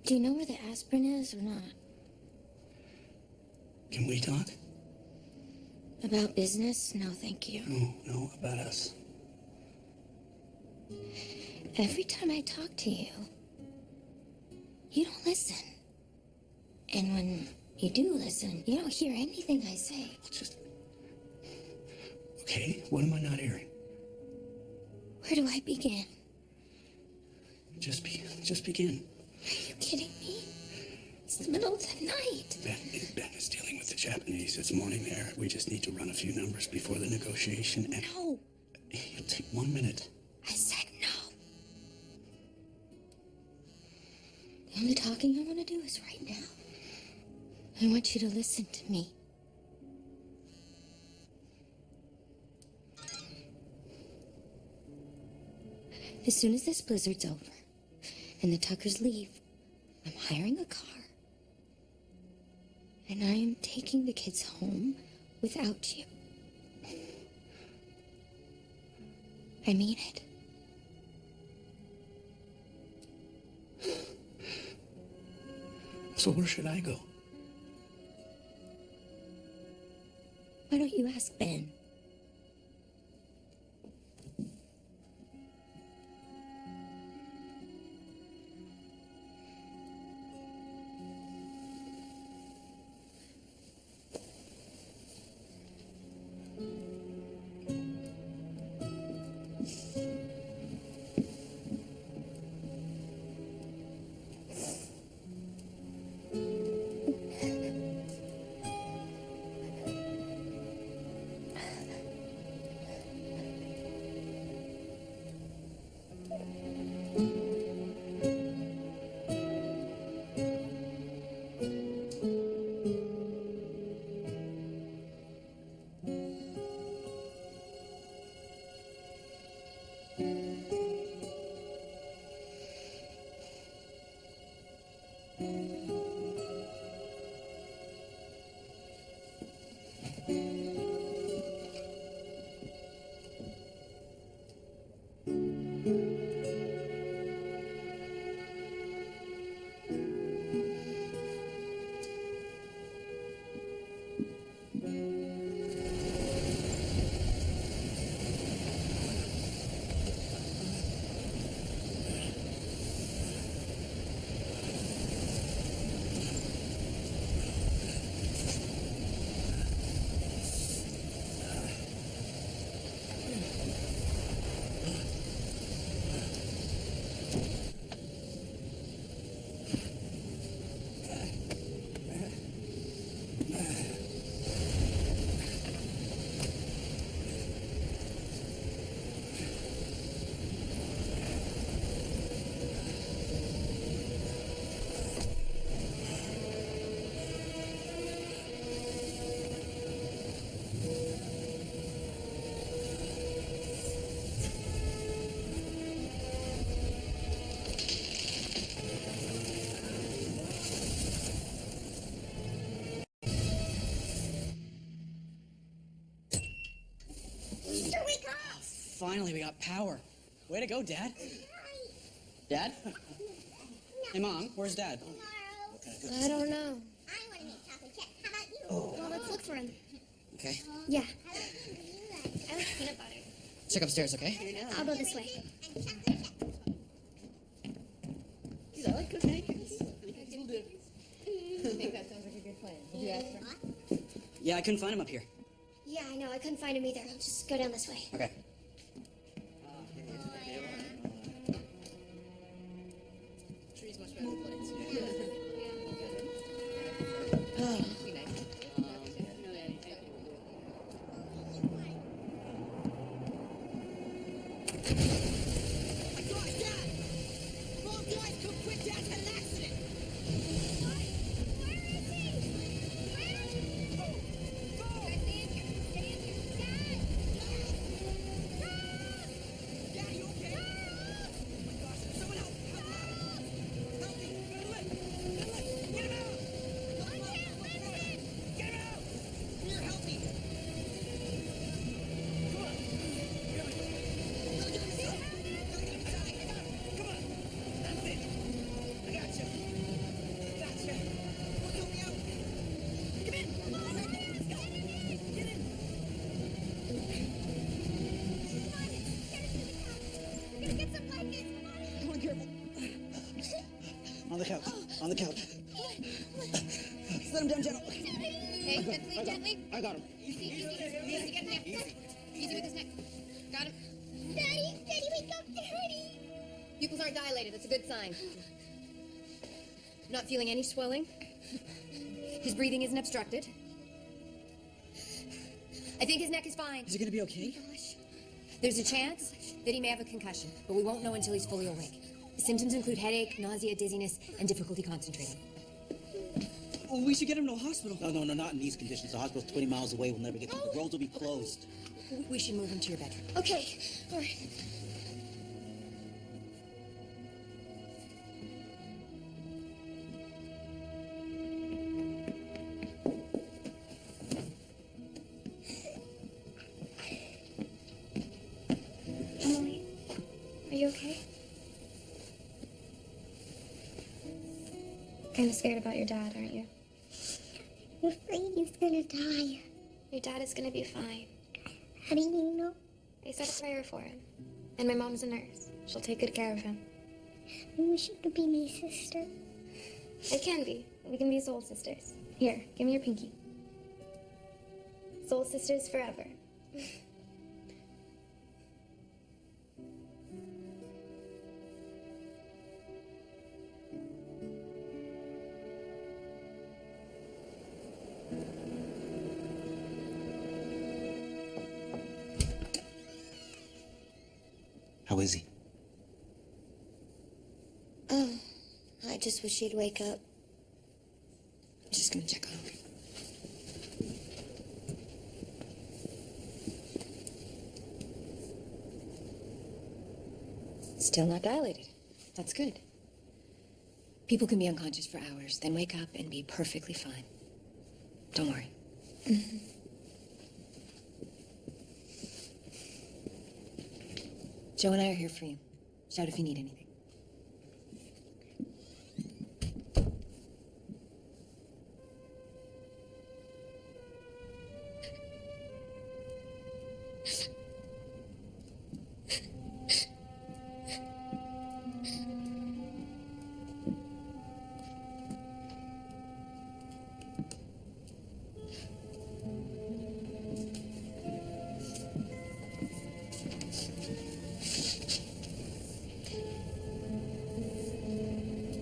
Do you know where the aspirin is or not? Can we talk? About business? No, thank you. No, about us. Every time I talk to you, you don't listen. And when You do listen. You don't hear anything I say. Just... Okay, what am I not hearing? Where do I begin? Just begin. Are you kidding me? It's the middle of the night. Ben is dealing with the Japanese. It's morning there. We just need to run a few numbers before the negotiation and... No. It'll take 1 minute. I said no. The only talking I want to do is right now. I want you to listen to me. As soon as this blizzard's over and the Tuckers leave, I'm hiring a car. And I am taking the kids home without you. I mean it. So where should I go? Why don't you ask Ben? Finally, we got power. Way to go, Dad. Dad? Hey, Mom, where's Dad? I don't know. I want to make chocolate chip. How about you? Well, let's look for him. Okay. Yeah. I like peanut butter. Check upstairs, okay? I'll go this way. Dude, I like good pancakes. Pancakes will do. I think that sounds like a good plan. Did you ask her? Yeah, I couldn't find him up here. Yeah, I know. I couldn't find him either. I'll just go down this way. Okay. Tree's much better than plates. On the couch. On the couch. Let him down, General. Hey, gently. I got him. Easy, get neck. Easy with his neck. Got him. Daddy, wake up, Daddy. Pupils aren't dilated. That's a good sign. Not feeling any swelling. His breathing isn't obstructed. I think his neck is fine. Is he gonna be okay? There's a chance that he may have a concussion, but we won't know until he's fully awake. The symptoms include headache, nausea, dizziness, and difficulty concentrating. Oh, we should get him to a hospital. No, not in these conditions. The hospital's 20 miles away. We'll never get there. The roads will be closed. We should move him to your bedroom. Okay, all right. Emily, are you okay? Kind of scared about your dad, aren't you? I'm afraid he's gonna die. Your dad is gonna be fine. How do you know? I said a prayer for him. And my mom's a nurse. She'll take good care of him. I wish you could be my sister. It can be. We can be soul sisters. Here, give me your pinky. Soul sisters forever. How is he? Oh, I just wish he'd wake up. I'm just gonna check on him. Still not dilated. That's good. People can be unconscious for hours, then wake up and be perfectly fine. Don't worry. Joe and I are here for you. Shout if you need anything.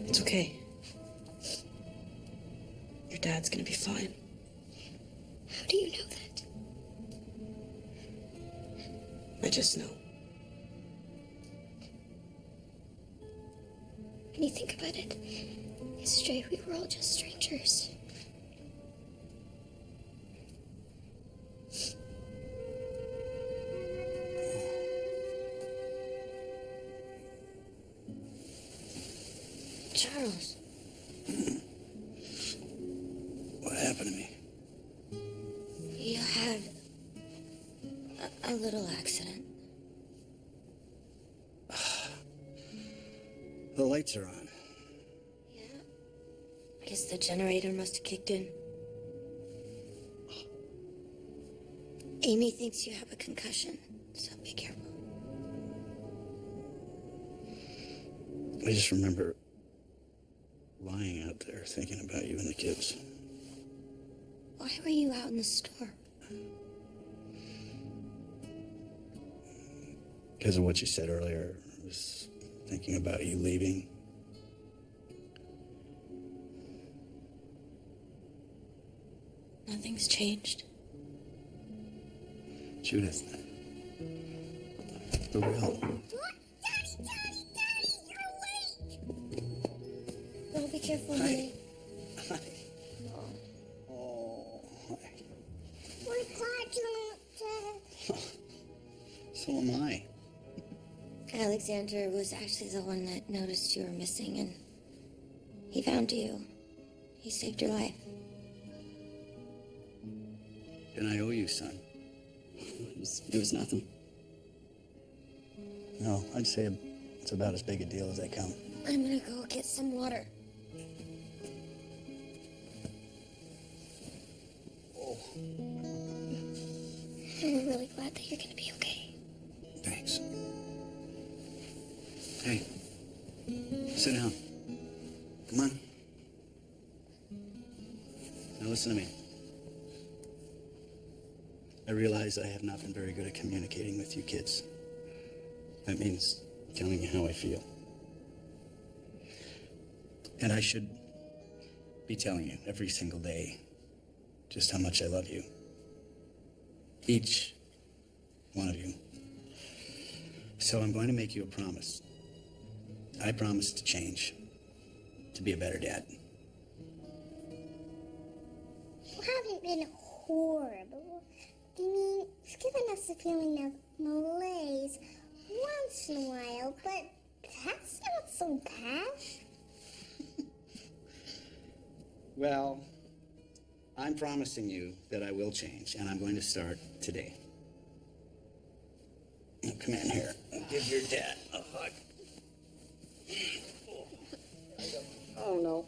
It's okay. Your dad's gonna be fine. How do you know that? I just know. When you think about it, yesterday we were all just strangers. Charles. What happened to me? You had a little accident. The lights are on. Yeah. I guess the generator must have kicked in. Amy thinks you have a concussion, so be careful. I just remember lying out there thinking about you and the kids. Why were you out in the store? Because of what you said earlier. I was thinking about you leaving. Nothing's changed. Judith. The real. Daddy, you're late! No, be careful, honey. Oh, We're glad you're not dead. so am I. Alexander was actually the one that noticed you were missing, and he found you. He saved your life. And I owe you, son. It was nothing. No, I'd say it's about as big a deal as they come. I'm gonna go get some water. Oh. I'm really glad that you're gonna be okay. Thanks. Hey, sit down. Come on. listen to me. I realize I have not been very good at communicating with you kids. That means telling you how I feel. And I should be telling you every single day just how much I love you. Each one of you. So I'm going to make you a promise. I promise to change, to be a better dad. You haven't been horrible. I mean, it's given us a feeling of malaise once in a while, but that's not so bad. Well, I'm promising you that I will change, and I'm going to start today. Now, come in here and give your dad a hug. Oh, no.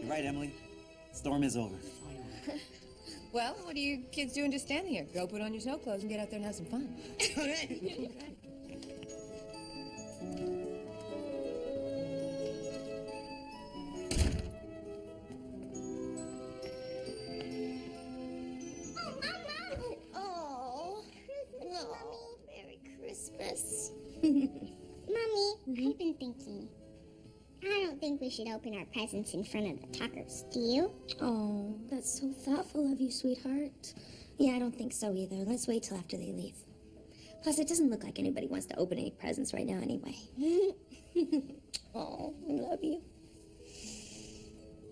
You're right, Emily. Storm is over. Well, what are you kids doing just standing here? Go put on your snow clothes and get out there and have some fun. Oh, Merry Christmas. Mommy, I've been thinking. I don't think we should open our presents in front of the Tuckers. Do you? Oh, that's so thoughtful of you, sweetheart. Yeah, I don't think so either. Let's wait till after they leave. Plus, it doesn't look like anybody wants to open any presents right now anyway. Oh, I love you.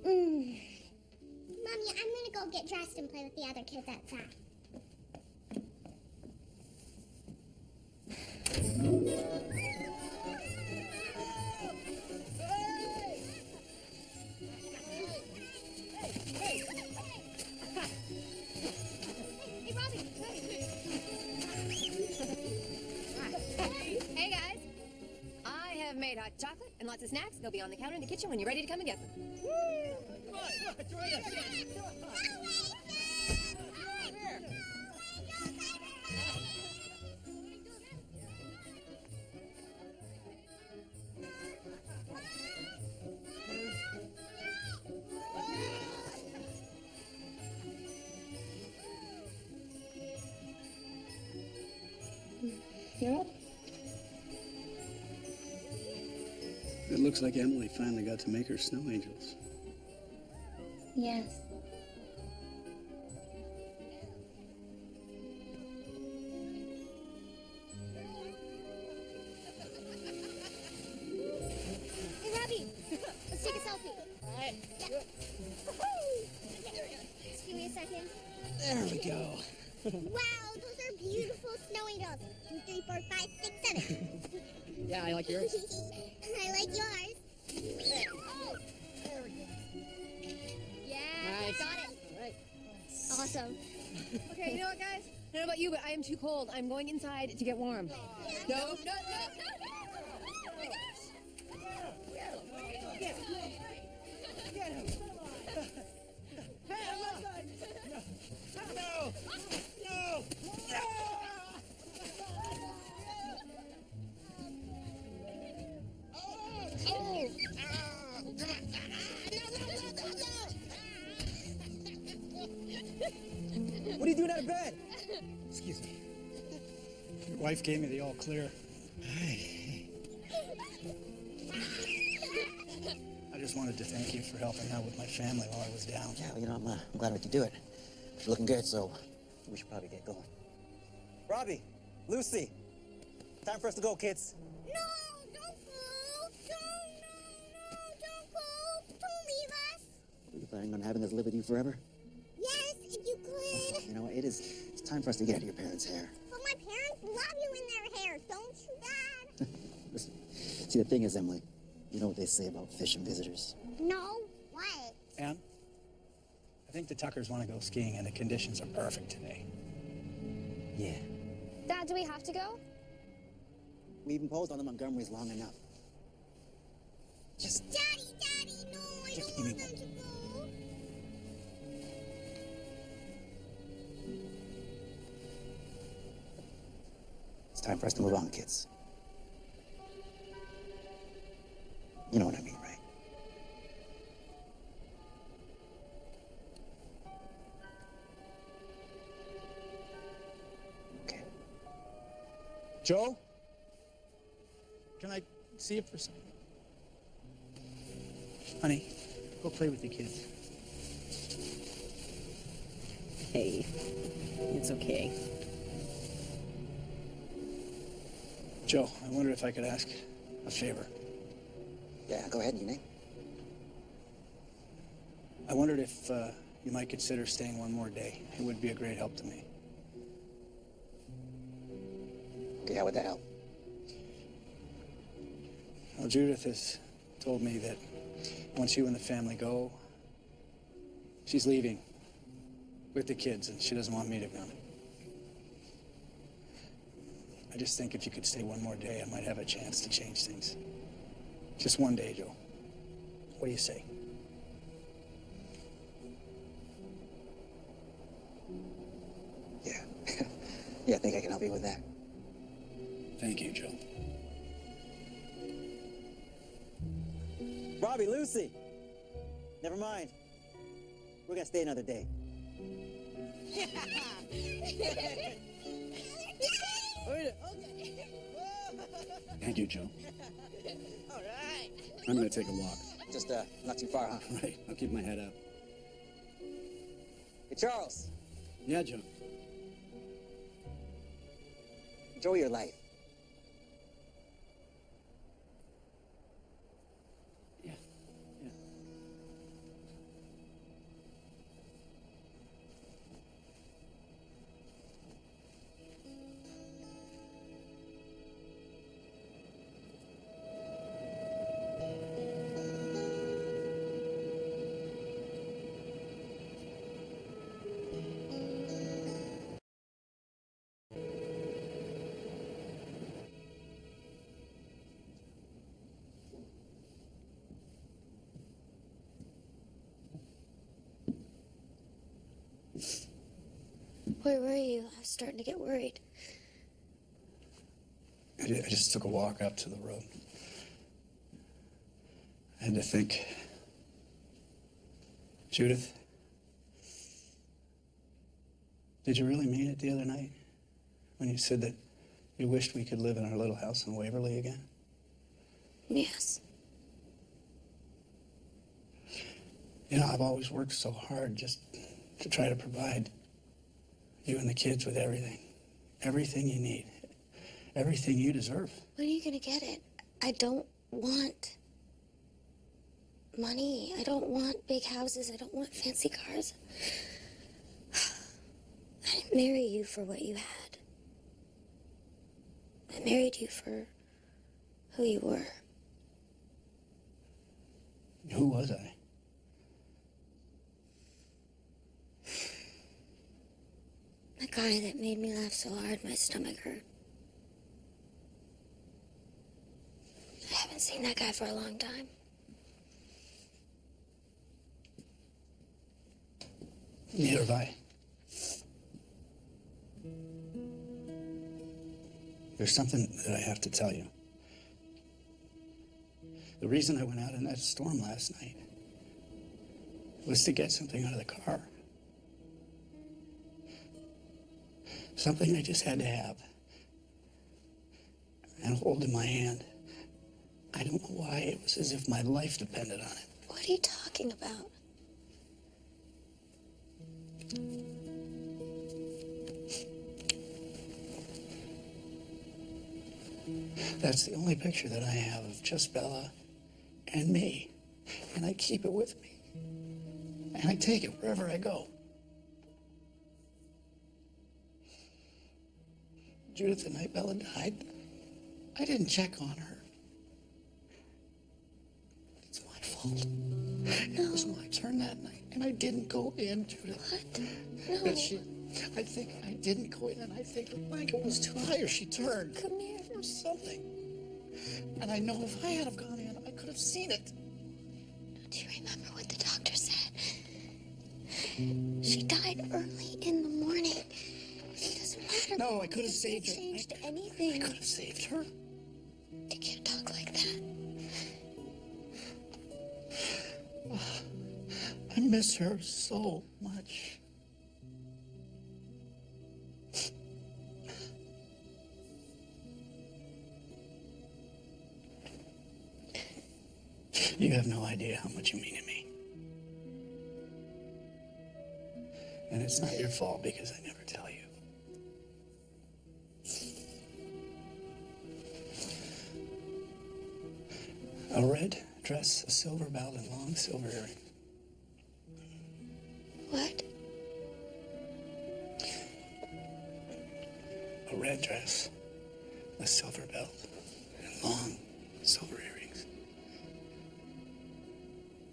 Mommy, I'm gonna go get dressed and play with the other kids outside. Hey guys, I have made hot chocolate and lots of snacks. They'll be on the counter in the kitchen when you're ready to come and get them. You're up. It looks like Emily finally got to make her snow angels. Yes. Hey, Robbie, let's take a selfie. All right. Yeah. Just give me a second. There we go. Wow, those are beautiful snow angels. 2, 3, 4, 5, 6, 7. Yeah, I like yours. I like yours. Oh, There we go. Yeah, Nice. got it. All right. Awesome. Okay, you know what, guys? I don't know about you, but I am too cold. I'm going inside to get warm. No, no, no, no, What are you doing out of bed? Excuse me. Your wife gave me the all clear. I just wanted to thank you for helping out with my family while I was down. Yeah, well, I'm glad we could do it. You're looking good, so We should probably get going. Robbie, Lucy, time for us to go, kids. No, don't go. Don't go. Don't leave us. Are you planning on having us live with you forever? Yes, if you could. You know what? It's time for us to get out of your parents' hair. But my parents love you in their hair, don't you, Dad? Listen, see, the thing is, Emily, you know what they say about fish and visitors? No, what? Ann, I think the Tuckers want to go skiing, and the conditions are perfect today. Yeah. Dad, do we have to go? We've imposed on the Montgomerys long enough. Just Daddy, no, I Just don't give me want them to go. it's time for us to move on, kids. You know what I mean, right? Okay. Joe? Can I see you for a second? Honey, go play with the kids. Hey, it's okay. Joe, I wondered if I could ask a favor. Yeah, go ahead, your name? I wondered if you might consider staying one more day. It would be a great help to me. Okay, how would that help? Well, Judith has told me that once you and the family go, she's leaving with the kids, and she doesn't want me to come. I just think if you could stay one more day, I might have a chance to change things. Just one day, Joe. What do you say? Yeah. Yeah, I think I can help you with that. Thank you, Joe. Robbie, Lucy! Never mind. We're gonna stay another day. Thank you, Joe. All right. I'm gonna take a walk. Just, not too far, huh? Right, I'll keep my head up. Hey, Charles, Yeah, Joe. enjoy your life. Yeah, yeah. Where were you? I was starting to get worried. I just took a walk up to the road. I had to think. Judith, did you really mean it the other night when you said that you wished we could live in our little house in Waverly again? Yes. You know, I've always worked so hard just to try to provide you and the kids with everything. Everything you need. Everything you deserve. When are you gonna get it? I don't want money. I don't want big houses. I don't want fancy cars. I didn't marry you for what you had. I married you for who you were. Who was I? The guy that made me laugh so hard my stomach hurt. I haven't seen that guy for a long time. Neither have I. There's something that I have to tell you. The reason I went out in that storm last night was to get something out of the car. Something I just had to have and hold in my hand. I don't know why. It was as if my life depended on it. What are you talking about? That's the only picture that I have of just Bella and me. And I keep it with me. And I take it wherever I go. Judith, the night Bella died, I didn't check on her. It's my fault. It was my turn that night, and I didn't go in, Judith. What? But No. I think I didn't go in, and I think the blanket was too high, or she turned. Come here. Or something. And I know if I had have gone in, I could have seen it. Do you remember what the doctor said? She died early in the morning. It doesn't matter. No, I could have saved her. Changed I anything. could have saved her. You can't talk like that. I miss her so much. You have no idea how much you mean to me. And it's not your fault because I never tell you. A red dress, a silver belt, and long silver earring. What? A red dress, a silver belt, and long silver earrings.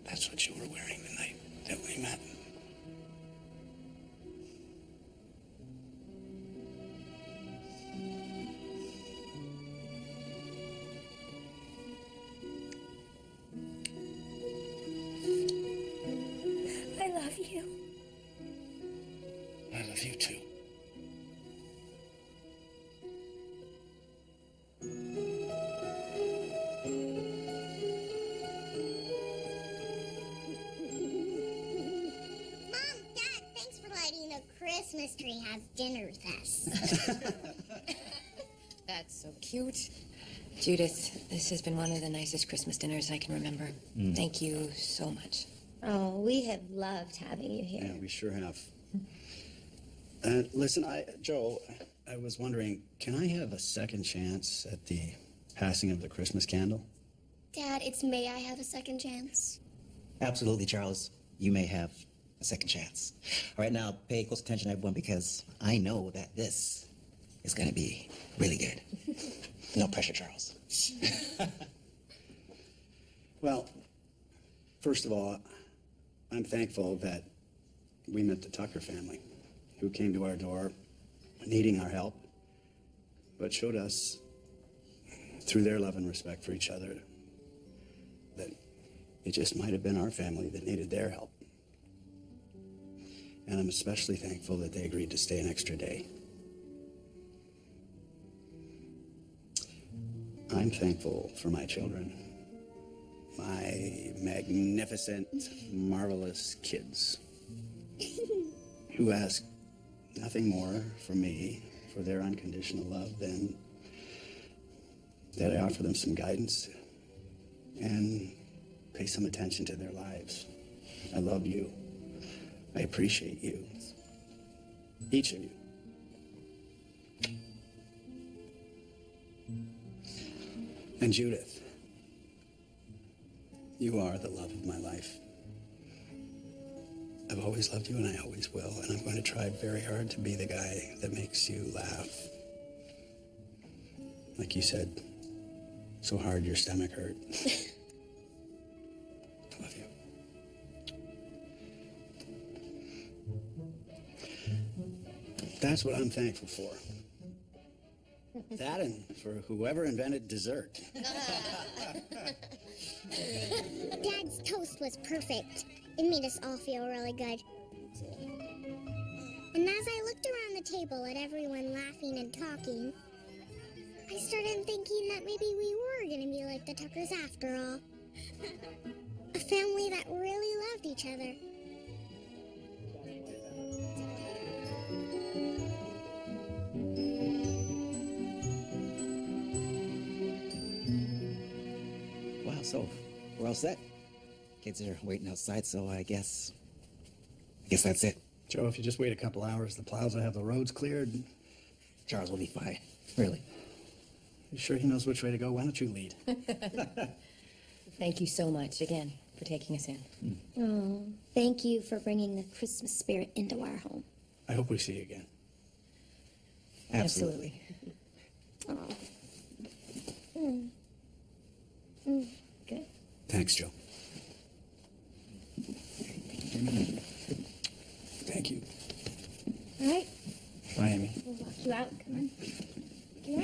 That's what you were wearing the night that we met. I love you. I love you too. Mom, Dad, thanks for letting the Christmas tree have dinner with us. That's so cute. Judith, this has been one of the nicest Christmas dinners I can remember. Thank you so much. Oh, we have loved having you here. Yeah, we sure have. Listen, Joe, I was wondering, can I have a second chance at the passing of the Christmas candle? Dad, it's may I have a second chance? Absolutely, Charles. You may have a second chance. All right, now pay close attention, everyone, because I know that this is going to be really good. No pressure, Charles. Well, first of all, I'm thankful that we met the Tucker family, who came to our door needing our help, but showed us, through their love and respect for each other, that it just might have been our family that needed their help. And I'm especially thankful that they agreed to stay an extra day. I'm thankful for my children, my magnificent, marvelous kids, who ask nothing more from me for their unconditional love than that I offer them some guidance and pay some attention to their lives. I love you. I appreciate you. Each of you. And Judith, you are the love of my life. I've always loved you and I always will, and I'm going to try very hard to be the guy that makes you laugh. Like you said, so hard your stomach hurt. I love you. That's what I'm thankful for. That and for whoever invented dessert. Dad's toast was perfect. It made us all feel really good. And as I looked around the table at everyone laughing and talking, I started thinking that maybe we were going to be like the Tuckers after all. A family that really loved each other. Wow, so we're all set. Kids are waiting outside, so I guess that's it. Joe, if you just wait a couple hours, the plows will have the roads cleared. Charles will be fine. Really. You sure he knows which way to go? Why don't you lead? Thank you so much again for taking us in. Oh, thank you for bringing the Christmas spirit into our home. I hope we see you again. Absolutely. Oh. Good. Thanks, Joe. Thank you. All right, Bye, Amy. we'll walk you out. Come on. Walk you out.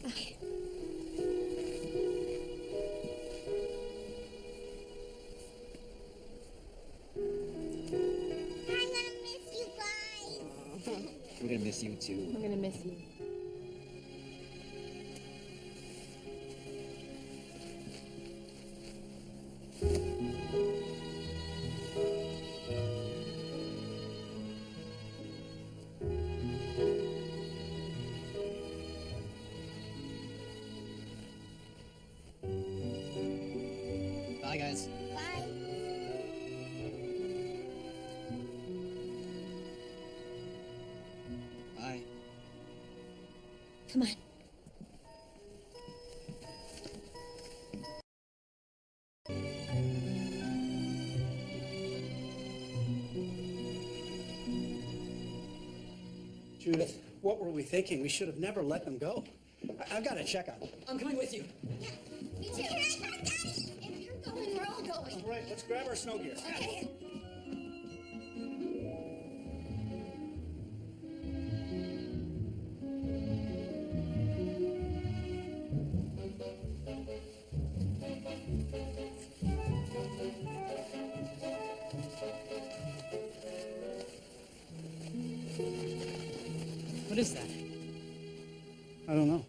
Okay. I'm gonna miss you guys. We're gonna miss you too. I'm gonna miss you. Bye, guys. Bye. Bye. Come on. Judith, what were we thinking? We should have never let them go. I've got to check on them. I'm coming with you. Me too. If you're going, we're all going. All right, let's grab our snow gear. Okay. What is that? I don't know.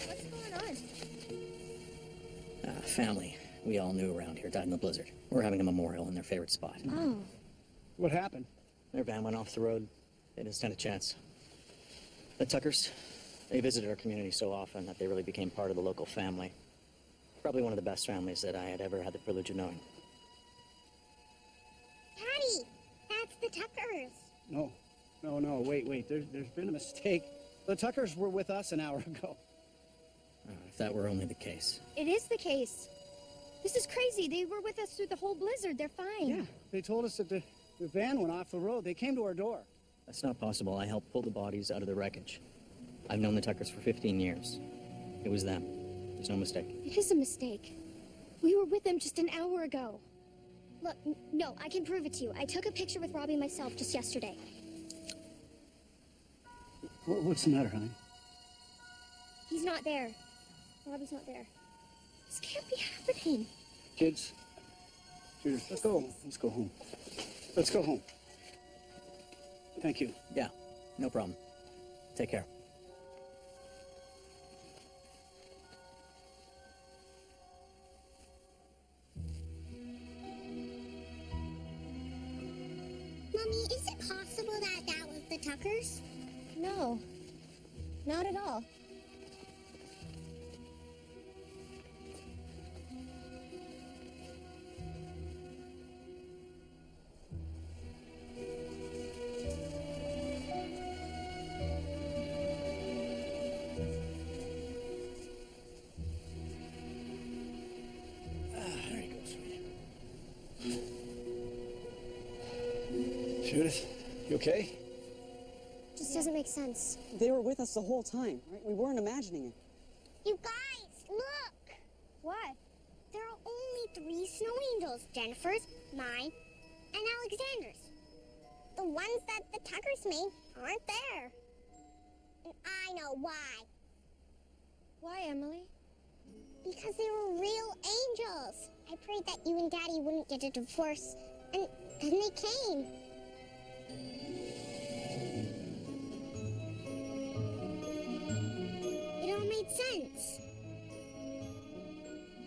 What's going on? Family we all knew around here died in the blizzard. We're having a memorial in their favorite spot. Oh. What happened? Their van went off the road. They didn't stand a chance. The Tuckers, they visited our community so often that they really became part of the local family. Probably one of the best families that I had ever had the privilege of knowing. Daddy, that's the Tuckers. No. No, wait. There's been a mistake. The Tuckers were with us an hour ago. If that were only the case. It is the case. This is crazy. They were with us through the whole blizzard. They're fine. Yeah, they told us that the van went off the road. They came to our door. That's not possible. I helped pull the bodies out of the wreckage. I've known the Tuckers for 15 years. It was them. There's no mistake. It is a mistake. We were with them just an hour ago. Look, no, I can prove it to you. I took a picture with Robbie myself just yesterday. What's the matter, honey? He's not there. Robbie's not there. This can't be happening. Kids, Judith, let's go. Let's go home. Let's go home. Thank you. Yeah, no problem. Take care. Mommy, is it possible that that was the Tuckers? No, not at all. There he goes for you. Judith, you okay? Just doesn't make sense. They were with us the whole time, right? We weren't imagining it. You guys, look! What? There are only 3 snow angels. Jennifer's, mine, and Alexander's. The ones that the Tuckers made aren't there. And I know why. Why, Emily? Because they were real angels. I prayed that you and Daddy wouldn't get a divorce, and they came. It all made sense.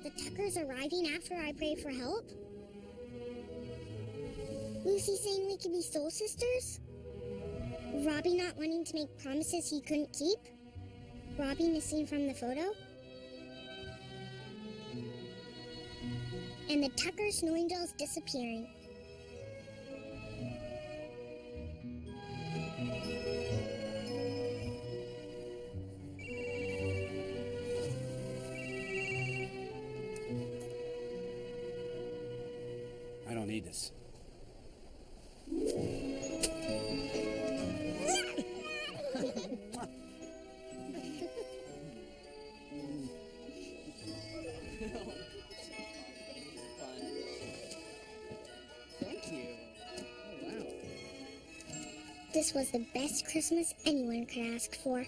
The Tuckers arriving after I pray for help? Lucy saying we could be soul sisters? Robbie not wanting to make promises he couldn't keep? Robbie missing from the photo? And the Tucker snoring dolls disappearing. I don't need this. Thank you. Oh, wow. This was the best Christmas anyone could ask for.